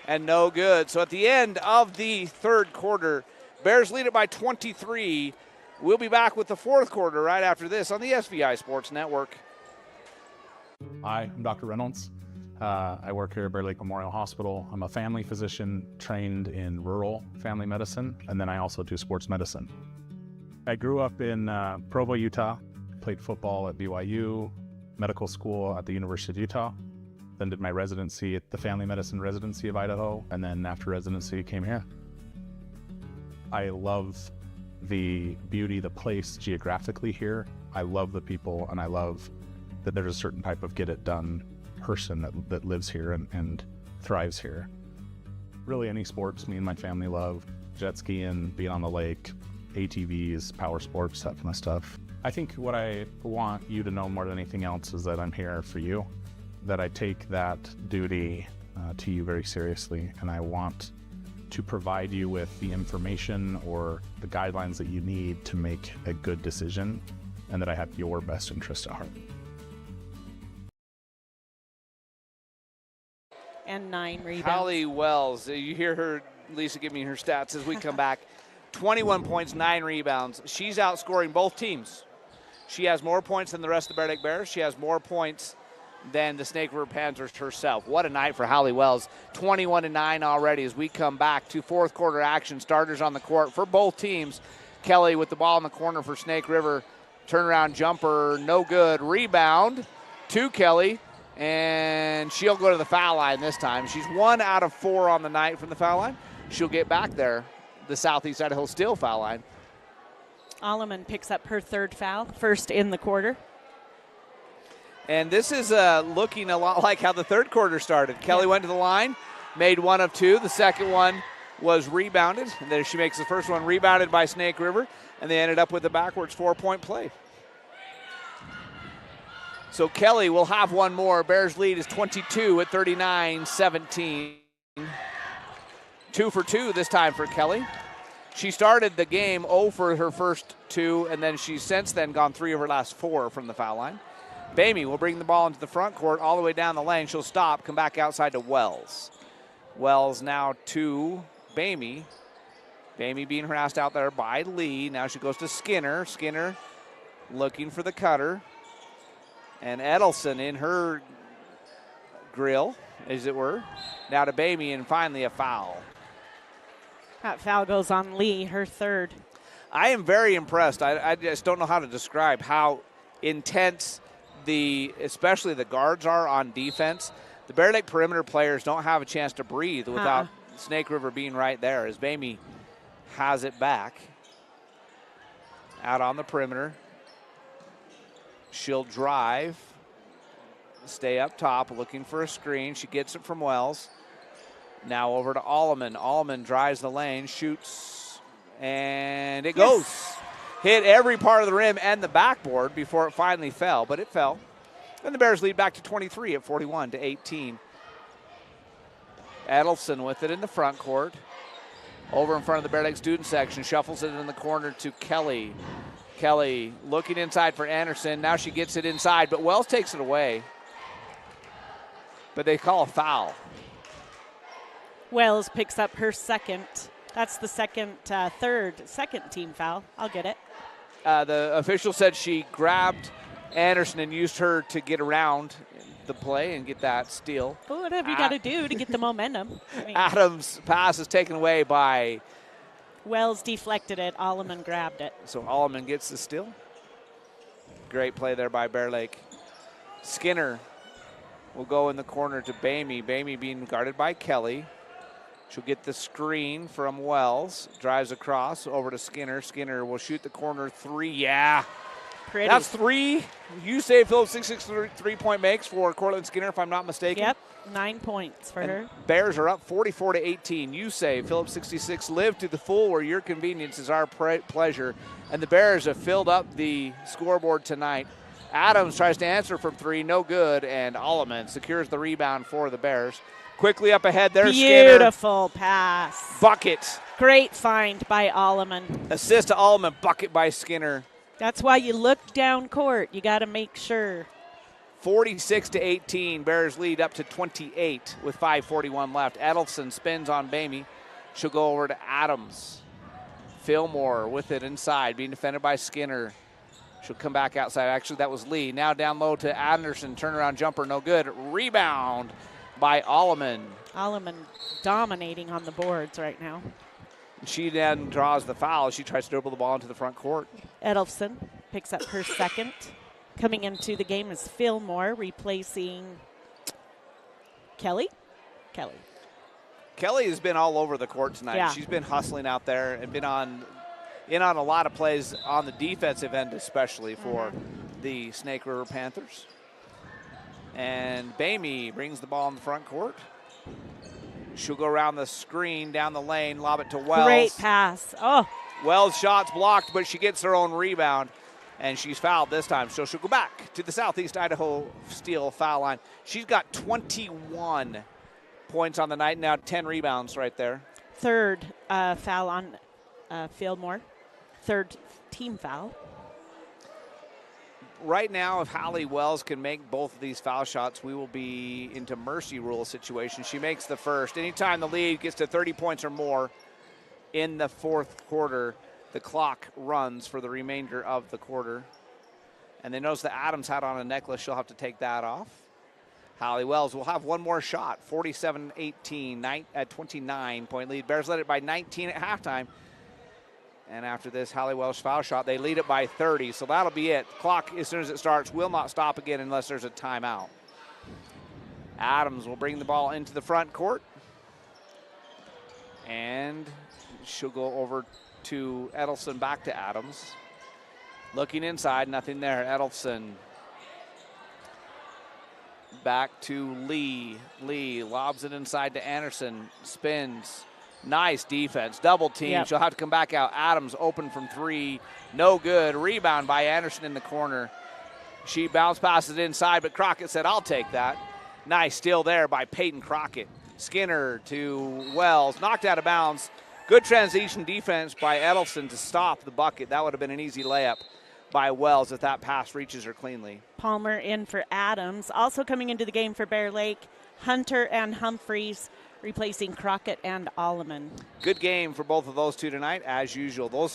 and no good. So at the end of the third quarter, Bears lead it by 23. We'll be back with the fourth quarter right after this on the SVI Sports Network. Hi, I'm Dr. Reynolds. I work here at Bear Lake Memorial Hospital. I'm a family physician trained in rural family medicine, and then I also do sports medicine. I grew up in Provo, Utah, played football at BYU, medical school at the University of Utah, then did my residency at the Family Medicine Residency of Idaho, and then after residency came here. I love the beauty, the place geographically here. I love the people, and I love that there's a certain type of get-it-done person that lives here and thrives here. Really any sports me and my family love. Jet skiing, being on the lake, ATVs, power sports, that kind of stuff. I think what I want you to know more than anything else is that I'm here for you, that I take that duty to you very seriously, and I want to provide you with the information or the guidelines that you need to make a good decision, and that I have your best interest at heart. And 9 rebounds. Holly Wells, you hear her, Lisa, give me her stats as we come back. 21 points, 9 rebounds. She's outscoring both teams. She has more points than the rest of the Bear Lake Bears. She has more points than the Snake River Panthers herself. What a night for Holly Wells. 21-9 already as we come back to fourth quarter action. Starters on the court for both teams. Kelly with the ball in the corner for Snake River. Turnaround jumper, no good. Rebound to Kelly, and she'll go to the foul line this time. She's 1 out of 4 on the night from the foul line. She'll get back there, the Southeast Idaho Steel foul line. Alleman picks up her third foul, first in the quarter. And this is looking a lot like how the third quarter started. Kelly went to the line, made 1 of 2. The second one was rebounded, and then she makes the first one rebounded by Snake River, and they ended up with a backwards 4-point play. So Kelly will have one more. Bears lead is 22 at 39-17. 2 for 2 this time for Kelly. She started the game 0 for her first 2, and then she's since then gone 3 of her last 4 from the foul line. Bamey will bring the ball into the front court all the way down the lane. She'll stop, come back outside to Wells. Wells now to Bamey. Bamey being harassed out there by Lee. Now she goes to Skinner. Skinner looking for the cutter. And Edelson in her grill, as it were. Now to Bamey, and finally a foul. That foul goes on Lee, her third. I am very impressed. I just don't know how to describe how intense especially the guards are on defense. the Bear Lake perimeter players don't have a chance to breathe without Snake River being right there as Bamey has it back. Out on the perimeter. She'll drive. Stay up top, looking for a screen. She gets it from Wells. Now over to Alleman. Alleman drives the lane, shoots, and it goes. Hit every part of the rim and the backboard before it finally fell, but it fell. And the Bears lead back to 23 at 41-18. Edelson with it in the front court. Over in front of the Bear Lake student section, shuffles it in the corner to Kelly. Kelly looking inside for Anderson. Now she gets it inside, but Wells takes it away. But they call a foul. Wells picks up her second. That's the second team foul. I'll get it. The official said she grabbed Anderson and used her to get around the play and get that steal. Well, whatever you got to do to get the momentum. Adams' pass is taken away by Wells, deflected it. Alleman grabbed it. So Alleman gets the steal. Great play there by Bear Lake. Skinner will go in the corner to Bamey. Bamey being guarded by Kelly. She'll get the screen from Wells. Drives across over to Skinner. Skinner will shoot the corner three. Yeah. Pretty. That's three. You say Phillips 6-6 3-point makes for Cortland Skinner, if I'm not mistaken. Yep, 9 points for her. Bears are up 44-18. You say Phillips 66 live to the full where your convenience is our pleasure. And the Bears have filled up the scoreboard tonight. Adams tries to answer from three, no good, and Alleman secures the rebound for the Bears. Quickly up ahead there, Beautiful pass. Bucket. Great find by Alleman. Assist to Alleman, bucket by Skinner. That's why you look down court. You got to make sure. 46-18, Bears lead up to 28 with 5:41 left. Edelson spins on Bamey. She'll go over to Adams. Fillmore with it inside, being defended by Skinner. She'll come back outside. Actually, that was Lee. Now down low to Anderson. Turnaround jumper, no good. Rebound by Alleman. Alleman dominating on the boards right now. She then draws the foul. She tries to dribble the ball into the front court. Edelson picks up her second. Coming into the game is Fillmore, replacing Kelly. Kelly has been all over the court tonight. Yeah. She's been hustling out there and been in on a lot of plays on the defensive end, especially for the Snake River Panthers. And Bamey brings the ball in the front court. She'll go around the screen, down the lane, lob it to Wells. Great pass. Oh. Wells' shot's blocked, but she gets her own rebound, and she's fouled this time. So she'll go back to the Southeast Idaho Steel foul line. She's got 21 points on the night, now 10 rebounds right there. Third foul on Fillmore. Third team foul. Right now, if Hallie Wells can make both of these foul shots, we will be into mercy rule situation. She makes the first. Anytime the lead gets to 30 points or more in the fourth quarter, the clock runs for the remainder of the quarter. And they notice that Adams had on a necklace. She'll have to take that off. Hallie Wells will have one more shot. 47-18 at 29-point lead. Bears led it by 19 at halftime. And after this Hallie Wells foul shot, they lead it by 30. So that'll be it. Clock, as soon as it starts, will not stop again unless there's a timeout. Adams will bring the ball into the front court. And she'll go over to Edelson, back to Adams. Looking inside, nothing there. Edelson back to Lee. Lee lobs it inside to Anderson. Spins. Nice defense. Double team. Yep. She'll have to come back out. Adams open from three. No good. Rebound by Anderson in the corner. She bounce passes it inside, but Crockett said, I'll take that. Nice steal there by Peyton Crockett. Skinner to Wells. Knocked out of bounds. Good transition defense by Edelson to stop the bucket. That would have been an easy layup by Wells if that pass reaches her cleanly. Palmer in for Adams. Also coming into the game for Bear Lake, Hunter and Humphreys, replacing Crockett and Alleman. Good game for both of those two tonight, as usual.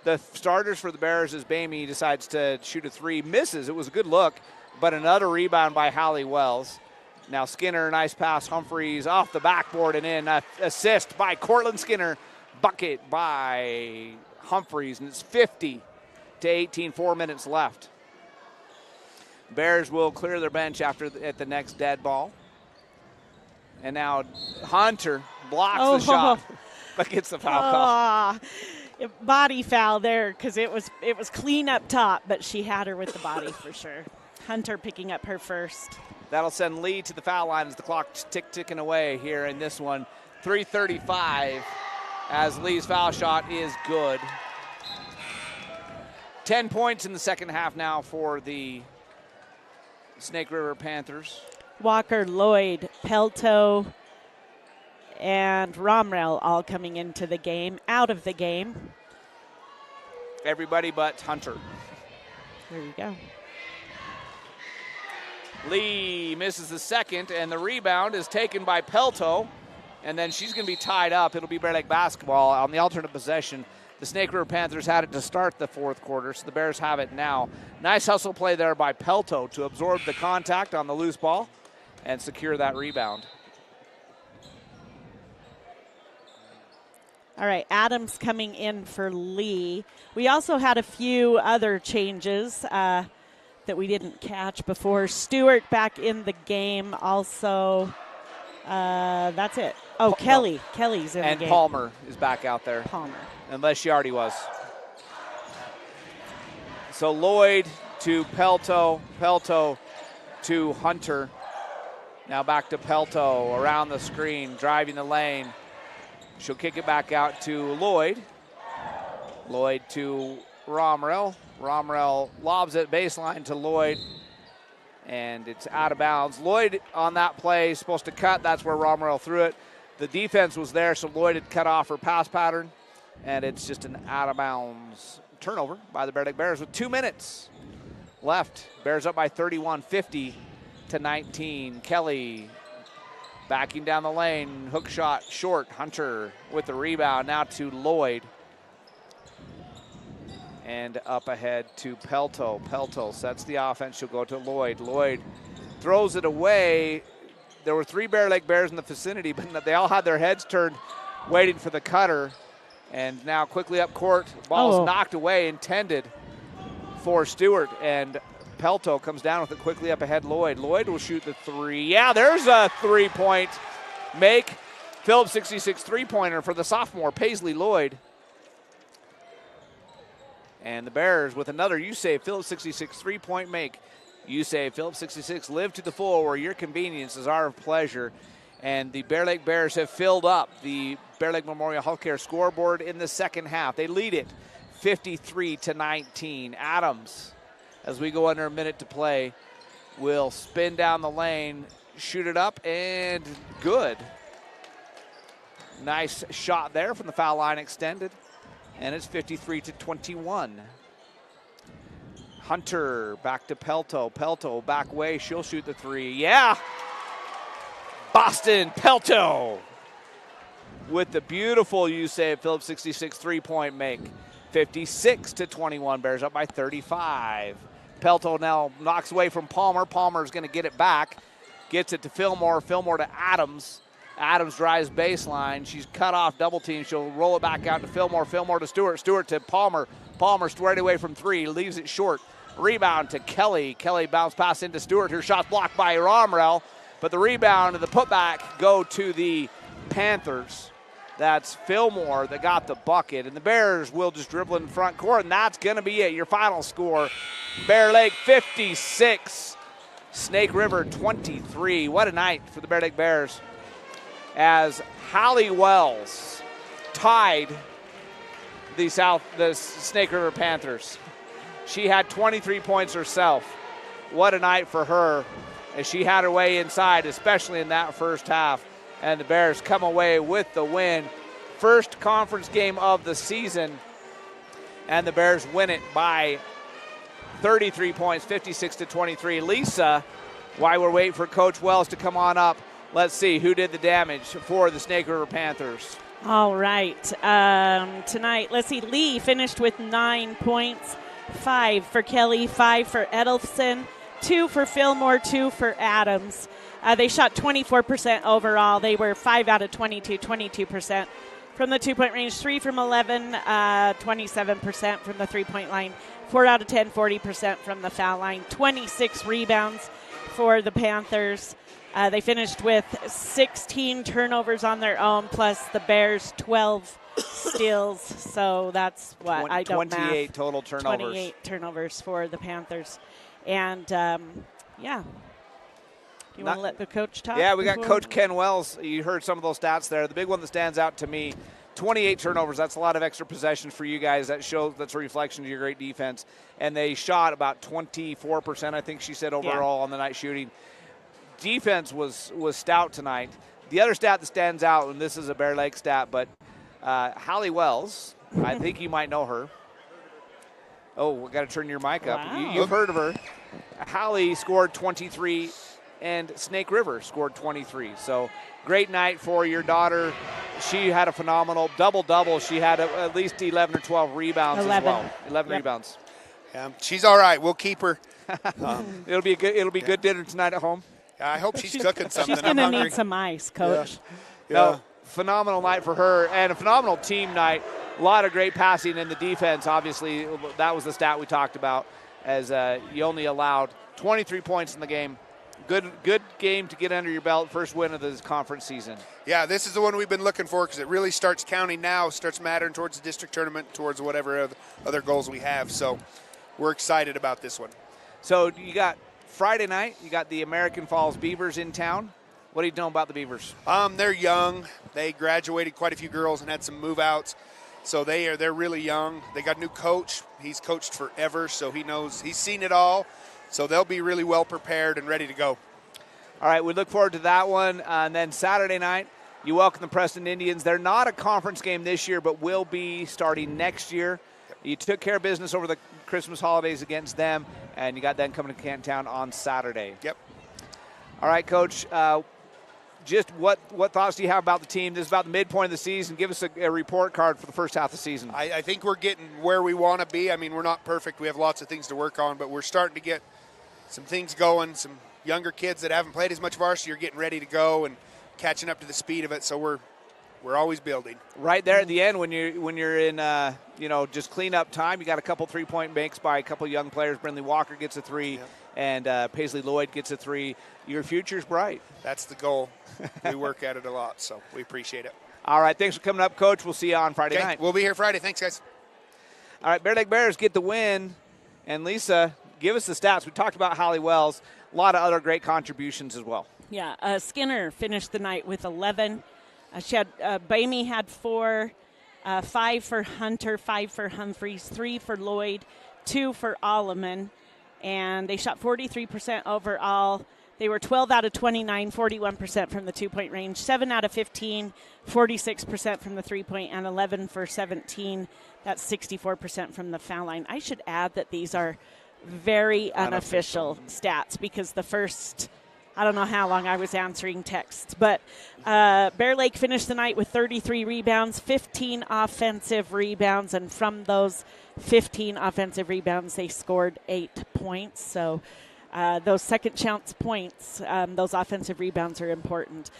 The starters for the Bears as Bamey decides to shoot a three. Misses. It was a good look, but another rebound by Hallie Wells. Now Skinner, nice pass. Humphreys off the backboard and in. Assist by Cortland Skinner. Bucket by Humphreys, and it's 50-18, 4 minutes left. Bears will clear their bench at the next dead ball. And now Hunter blocks the shot, but gets the foul call. Body foul there because it was clean up top, but she had her with the body for sure. Hunter picking up her first. That'll send Lee to the foul line as the clock's ticking away here in this one. 3:35 as Lee's foul shot is good. 10 points in the second half now for the Snake River Panthers. Walker, Lloyd, Pelto, and Romrell all coming into the game, out of the game. Everybody but Hunter. There you go. Lee misses the second, and the rebound is taken by Pelto, and then she's going to be tied up. It'll be Bear Lake basketball on the alternate possession. The Snake River Panthers had it to start the fourth quarter, so the Bears have it now. Nice hustle play there by Pelto to absorb the contact on the loose ball and secure that rebound. All right, Adams coming in for Lee. We also had a few other changes that we didn't catch before. Stewart back in the game also. That's it. Oh, Kelly. Kelly's in the game. And Palmer is back out there. Palmer. Unless she already was. So Lloyd to Pelto. Pelto to Hunter. Now back to Pelto around the screen, driving the lane. She'll kick it back out to Lloyd. Lloyd to Romrell. Romrell lobs it baseline to Lloyd. And it's out of bounds. Lloyd on that play is supposed to cut. That's where Romrell threw it. The defense was there, so Lloyd had cut off her pass pattern. And it's just an out of bounds turnover by the Bear Lake Bears with 2 minutes left. Bears up by 31, 50-19. Kelly backing down the lane, hook shot short. Hunter with the rebound now to Lloyd. And up ahead to Pelto. Pelto sets the offense. She'll go to Lloyd. Lloyd throws it away. There were 3 Bear Lake Bears in the vicinity, but they all had their heads turned waiting for the cutter. And now quickly up court. Ball's knocked away, intended for Stewart. And Pelto comes down with it quickly up ahead. Lloyd. Lloyd will shoot the three. Yeah, there's a three-point make. Phillips 66 three-pointer for the sophomore, Paisley Lloyd. And the Bears with another USAVE Phillips 66 three-point make. USAVE Phillips 66 live to the full where your convenience is our pleasure. And the Bear Lake Bears have filled up the Bear Lake Memorial Healthcare scoreboard in the second half. They lead it 53-19. Adams, as we go under a minute to play, will spin down the lane, shoot it up, and good. Nice shot there from the foul line extended. And it's 53-21. Hunter back to Pelto. Pelto back way. She'll shoot the three. Yeah. Boston Pelto with the beautiful USAVE Phillips 66 three-point make. 56-21. Bears up by 35. Pelto now knocks away from Palmer. Palmer's going to get it back. Gets it to Fillmore. Fillmore to Adams. Adams drives baseline. She's cut off double team. She'll roll it back out to Fillmore. Fillmore to Stewart. Stewart to Palmer. Palmer squared away from three. Leaves it short. Rebound to Kelly. Kelly bounce pass into Stewart. Her shot's blocked by Romrell. But the rebound and the putback go to the Panthers. That's Fillmore that got the bucket. And the Bears will just dribble in front court. And that's going to be it. Your final score. Bear Lake 56. Snake River 23. What a night for the Bear Lake Bears. As Hallie Wells tied the Snake River Panthers. She had 23 points herself. What a night for her as she had her way inside, especially in that first half. And the Bears come away with the win. First conference game of the season. And the Bears win it by 33 points, 56-23. Lisa, while we're waiting for Coach Wells to come on up, let's see who did the damage for the Snake River Panthers. All right. Tonight, let's see. Lee finished with 9 points. 5 for Kelly, 5 for Edelson, 2 for Fillmore, 2 for Adams. They shot 24% overall. They were 5 out of 22% from the 2-point range, 3 from 11, 27% from the 3-point line, 4 out of 10, 40% from the foul line, 26 rebounds for the Panthers. They finished with 16 turnovers on their own, plus the Bears 12 steals. So that's what I don't 28 math. total turnovers. 28 turnovers for the Panthers. And, yeah. Do you want to let the coach talk? Yeah, we got before? Coach Ken Wells. You heard some of those stats there. The big one that stands out to me, 28 turnovers. That's a lot of extra possessions for you guys. That's a reflection of your great defense. And they shot about 24%, I think she said, overall on the night shooting. Defense was stout tonight. The other stat that stands out, and this is a Bear Lake stat, but Hallie Wells, I think you might know her. Oh, we got to turn your mic up. Wow. You've heard of her. Hallie scored 23, and Snake River scored 23. So great night for your daughter. She had a phenomenal double-double. She had at least 11 or 12 rebounds 11. as well. 11 rebounds. She's all right. We'll keep her. It'll be good dinner tonight at home. I hope she's cooking something. She's going to I'm hungry. need some ice, Coach. No, phenomenal night for her and a phenomenal team night. A lot of great passing in the defense. Obviously, that was the stat we talked about, as you only allowed 23 points in the game. Good game to get under your belt. First win of this conference season. Yeah, this is the one we've been looking for because it really starts counting now, starts mattering towards the district tournament, towards whatever other goals we have. So we're excited about this one. So you got Friday night, you got the American Falls Beavers in town. What do you know about the Beavers? They're young. They graduated quite a few girls and had some move-outs. So they're really young. They got a new coach. He's coached forever, so he's seen it all. So they'll be really well prepared and ready to go. All right, we look forward to that one. And then Saturday night, you welcome the Preston Indians. They're not a conference game this year, but will be starting next year. You took care of business over the Christmas holidays against them, and you got them coming to Canton on Saturday. Yep. All right, Coach. Just what thoughts do you have about the team? This is about the midpoint of the season. Give us a report card for the first half of the season. I think we're getting where we want to be. I mean, we're not perfect. We have lots of things to work on, but we're starting to get some things going. Some younger kids that haven't played as much varsity are getting ready to go and catching up to the speed of it. So we're always building. Right there at the end, when you're in just cleanup time, you got a couple 3-point makes by a couple young players. Brindley Walker gets a 3, and Paisley Lloyd gets a 3. Your future's bright. That's the goal. We work at it a lot, so we appreciate it. All right, thanks for coming up, Coach. We'll see you on Friday night. We'll be here Friday. Thanks, guys. All right, Bear Lake Bears get the win. And Lisa, give us the stats. We talked about Holly Wells. A lot of other great contributions as well. Yeah, Skinner finished the night with 11. She had Bamey had 4, 5 for Hunter, 5 for Humphreys, 3 for Lloyd, 2 for Alleman, and they shot 43% overall. They were 12 out of 29, 41% from the 2-point range, 7 out of 15, 46% from the 3-point, and 11 for 17. That's 64% from the foul line. I should add that these are very unofficial stats because the first, I don't know how long I was answering texts, but Bear Lake finished the night with 33 rebounds, 15 offensive rebounds, and from those 15 offensive rebounds, they scored 8 points. So those second chance points, those offensive rebounds are important.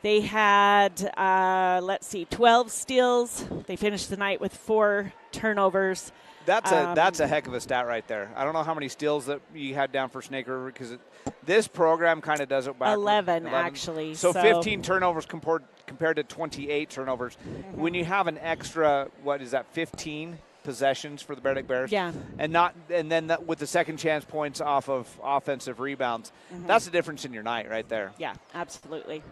They had, 12 steals. They finished the night with 4 turnovers. That's a heck of a stat right there. I don't know how many steals that you had down for Snake River because this program kind of does it backwards. 11, actually. So 15 turnovers compared to 28 turnovers. Mm-hmm. When you have an extra, 15 possessions for the Bear Lake Bears? Yeah. And then with the second chance points off of offensive rebounds, that's the difference in your night right there. Yeah, absolutely.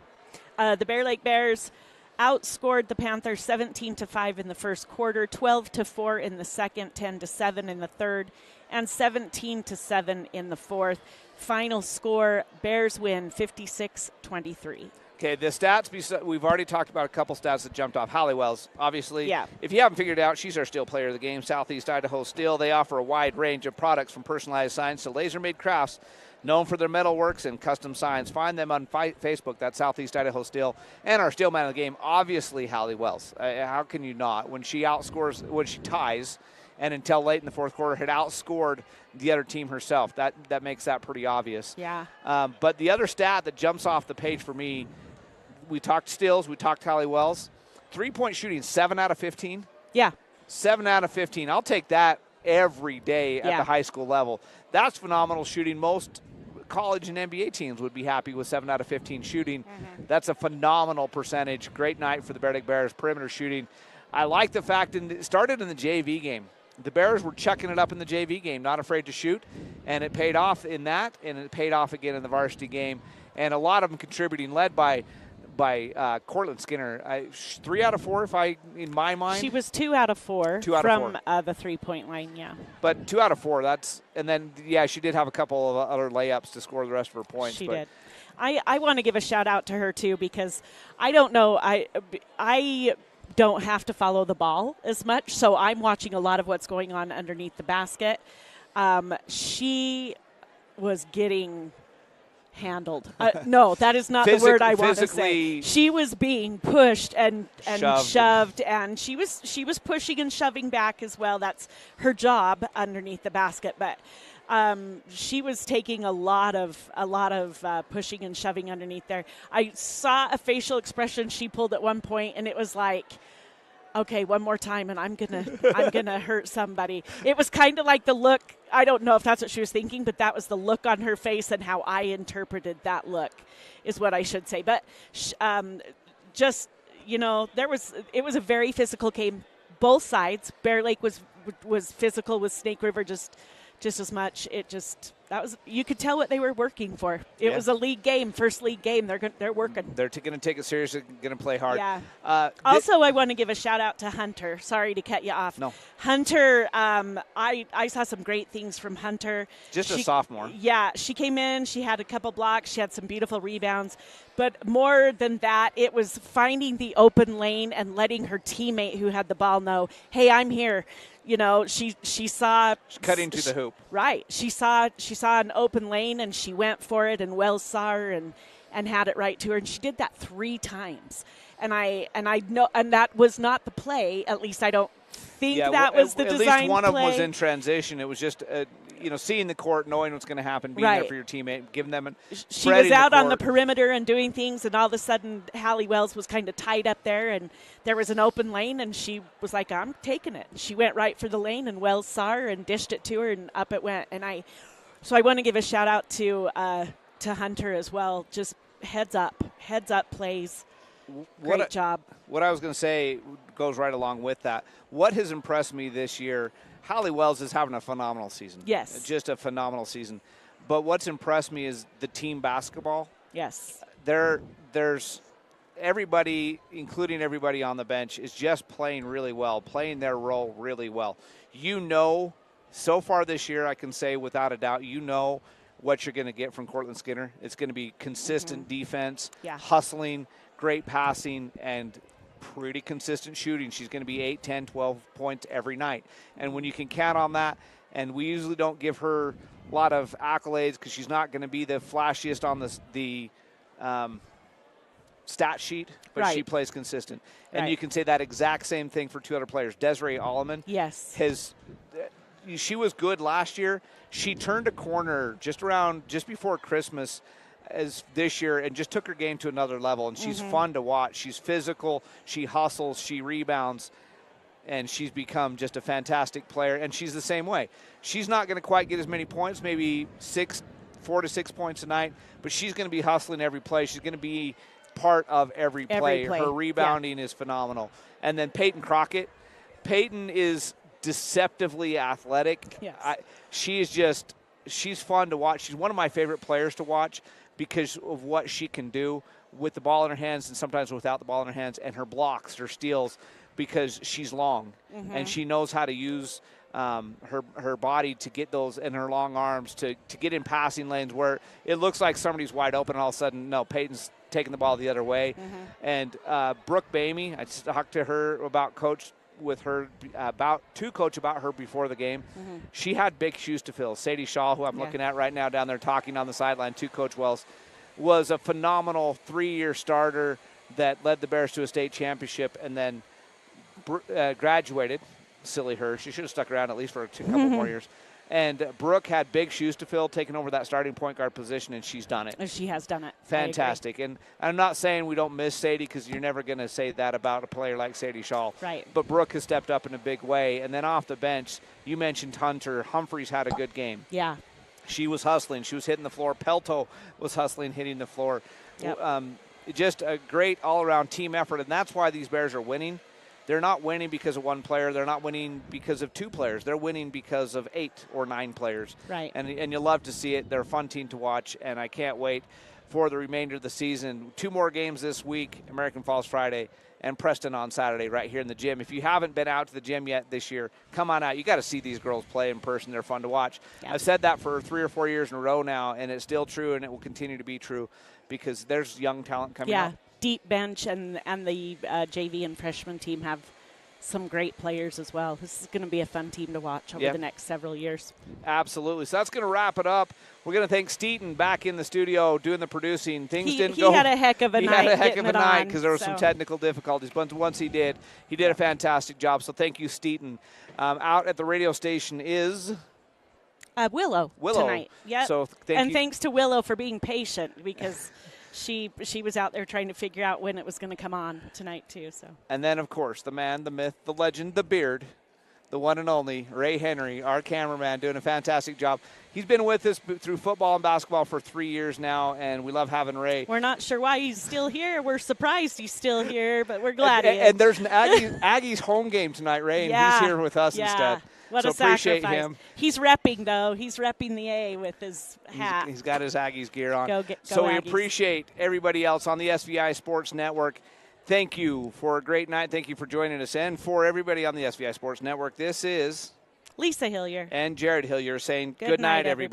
The Bear Lake Bears outscored the Panthers 17-5 in the first quarter, 12-4 in the second, 10-7 in the third, and 17-7 in the fourth. Final score, Bears win 56-23. Okay, the stats, we've already talked about a couple stats that jumped off. Holly Wells, obviously. Yeah. If you haven't figured it out, she's our steel player of the game. Southeast Idaho Steel. They offer a wide range of products from personalized signs to laser-made crafts, known for their metalworks and custom signs. Find them on Facebook. That's Southeast Idaho Steel. And our steel man of the game, obviously, Holly Wells. How can you not? When she ties, and until late in the fourth quarter had outscored the other team herself. That makes that pretty obvious. Yeah. But the other stat that jumps off the page for me, we talked steals, we talked Holly Wells. 3-point shooting, 7 out of 15. Yeah. 7 out of 15. I'll take that every day at the high school level. That's phenomenal shooting. Most college and NBA teams would be happy with 7 out of 15 shooting. That's a phenomenal percentage. Great night for the Bear Lake Bears perimeter shooting. I like the fact it started in the JV game. The Bears were chucking it up in the JV game, not afraid to shoot, and it paid off in that, and it paid off again in the varsity game. And a lot of them contributing, led by Cortland Skinner. 3 out of 4, in my mind. She was 2 out of 4 from the 3-point line, yeah. But 2 out of 4, and then, she did have a couple of other layups to score the rest of her points. She did. I want to give a shout out to her, too, because I don't know, I don't have to follow the ball as much, so I'm watching a lot of what's going on underneath the basket. She was getting handled. No, that is not the word I want to say. She was being pushed and shoved, and she was pushing and shoving back as well. That's her job underneath the basket, but she was taking a lot of pushing and shoving underneath there. I saw a facial expression she pulled at one point, and it was like, okay, one more time, and I'm gonna hurt somebody. It was kind of like the look. I don't know if that's what she was thinking, but that was the look on her face, and how I interpreted that look, is what I should say. But just it was a very physical game, both sides. Bear Lake was physical with Snake River just as much. You could tell what they were working for. It was a league game, first league game. They're working. They're going to take it seriously, going to play hard. Yeah. Also, I want to give a shout out to Hunter. Sorry to cut you off. No. Hunter, I saw some great things from Hunter. Just a sophomore. Yeah, she came in. She had a couple blocks. She had some beautiful rebounds. But more than that, it was finding the open lane and letting her teammate who had the ball know, hey, I'm here. She saw cutting to the hoop. Right. She saw an open lane, and she went for it, and Wells saw her and had it right to her, and she did that 3 times. And I know, and that was not the play. At least I don't think that was the design play. At least one of them was in transition. It was just seeing the court, knowing what's going to happen, being there for your teammate, giving them she was out on the perimeter and doing things, and all of a sudden Hallie Wells was kind of tied up there, and there was an open lane, and she was like, I'm taking it. She went right for the lane, and Wells saw her and dished it to her, and up it went. And so I want to give a shout out to Hunter as well. Just heads up plays. Great job. What I was going to say goes right along with that. What has impressed me this year, Hallie Wells is having a phenomenal season. Yes. Just a phenomenal season. But what's impressed me is the team basketball. Yes. There's everybody, including everybody on the bench, is just playing really well, playing their role really well. So far this year, I can say without a doubt, what you're going to get from Cortland Skinner. It's going to be consistent defense, hustling, great passing, and pretty consistent shooting. She's going to be 8, 10, 12 points every night. And when you can count on that, and we usually don't give her a lot of accolades because she's not going to be the flashiest on the stat sheet, but she plays consistent. And you can say that exact same thing for 2 other players. Desiree Alleman. Yes. She was good last year. She turned a corner just before Christmas as this year and just took her game to another level, and she's fun to watch. She's physical, she hustles, she rebounds, and she's become just a fantastic player, and she's the same way. She's not going to quite get as many points, maybe 4 to 6 points a night, but she's going to be hustling every play. She's going to be part of every play. Her rebounding is phenomenal. And then Peyton Crockett. Peyton is deceptively athletic. Yes. She's fun to watch. She's one of my favorite players to watch because of what she can do with the ball in her hands and sometimes without the ball in her hands, and her blocks, her steals, because she's long and she knows how to use her body to get those, and her long arms to get in passing lanes where it looks like somebody's wide open, and all of a sudden, no, Peyton's taking the ball the other way. And Brooke Bamey, I talked to her about coach about her before the game. She had big shoes to fill. Sadie Shaw, who I'm looking at right now down there talking on the sideline to Coach Wells, was a phenomenal 3-year starter that led the Bears to a state championship and then graduated. Silly her. She should have stuck around at least for a couple more years. And Brooke had big shoes to fill, taking over that starting point guard position, and she's done it. And she has done it. Fantastic. And I'm not saying we don't miss Sadie, because you're never going to say that about a player like Sadie Shaw. Right. But Brooke has stepped up in a big way. And then off the bench, you mentioned Hunter. Humphreys had a good game. Yeah. She was hustling. She was hitting the floor. Pelto was hustling, hitting the floor. Yep. Just a great all-around team effort, and that's why these Bears are winning. They're not winning because of one player. They're not winning because of 2 players. They're winning because of 8 or 9 players. Right. And you love to see it. They're a fun team to watch, and I can't wait for the remainder of the season. 2 more games this week, American Falls Friday and Preston on Saturday right here in the gym. If you haven't been out to the gym yet this year, come on out. You got to see these girls play in person. They're fun to watch. Yeah. I've said that for 3 or 4 years in a row now, and it's still true, and it will continue to be true because there's young talent coming up. Deep bench, and the JV and freshman team have some great players as well. This is going to be a fun team to watch over the next several years. Absolutely. So that's going to wrap it up. We're going to thank Steaton back in the studio doing the producing. He had a heck of a night. He had a heck of a night because because there were some technical difficulties. But once he did a fantastic job. So thank you, Steaton. Out at the radio station is Willow tonight. Yeah. So thanks to Willow for being patient because she was out there trying to figure out when it was going to come on tonight too. So. And then, of course, the man, the myth, the legend, the beard, the one and only Ray Henry, our cameraman, doing a fantastic job. He's been with us through football and basketball for 3 years now, and we love having Ray. We're not sure why he's still here. We're surprised he's still here, but we're glad he is. And there's an Aggies home game tonight, Ray, and he's here with us instead. What so a appreciate sacrifice. Him. He's repping, though. He's repping the A with his hat. He's got his Aggies gear on. Go so we Aggies. appreciate everybody else on the SVI Sports Network. Thank you for a great night. Thank you for joining us. And for everybody on the SVI Sports Network, this is Lisa Hillier and Jared Hillier saying good night, everybody.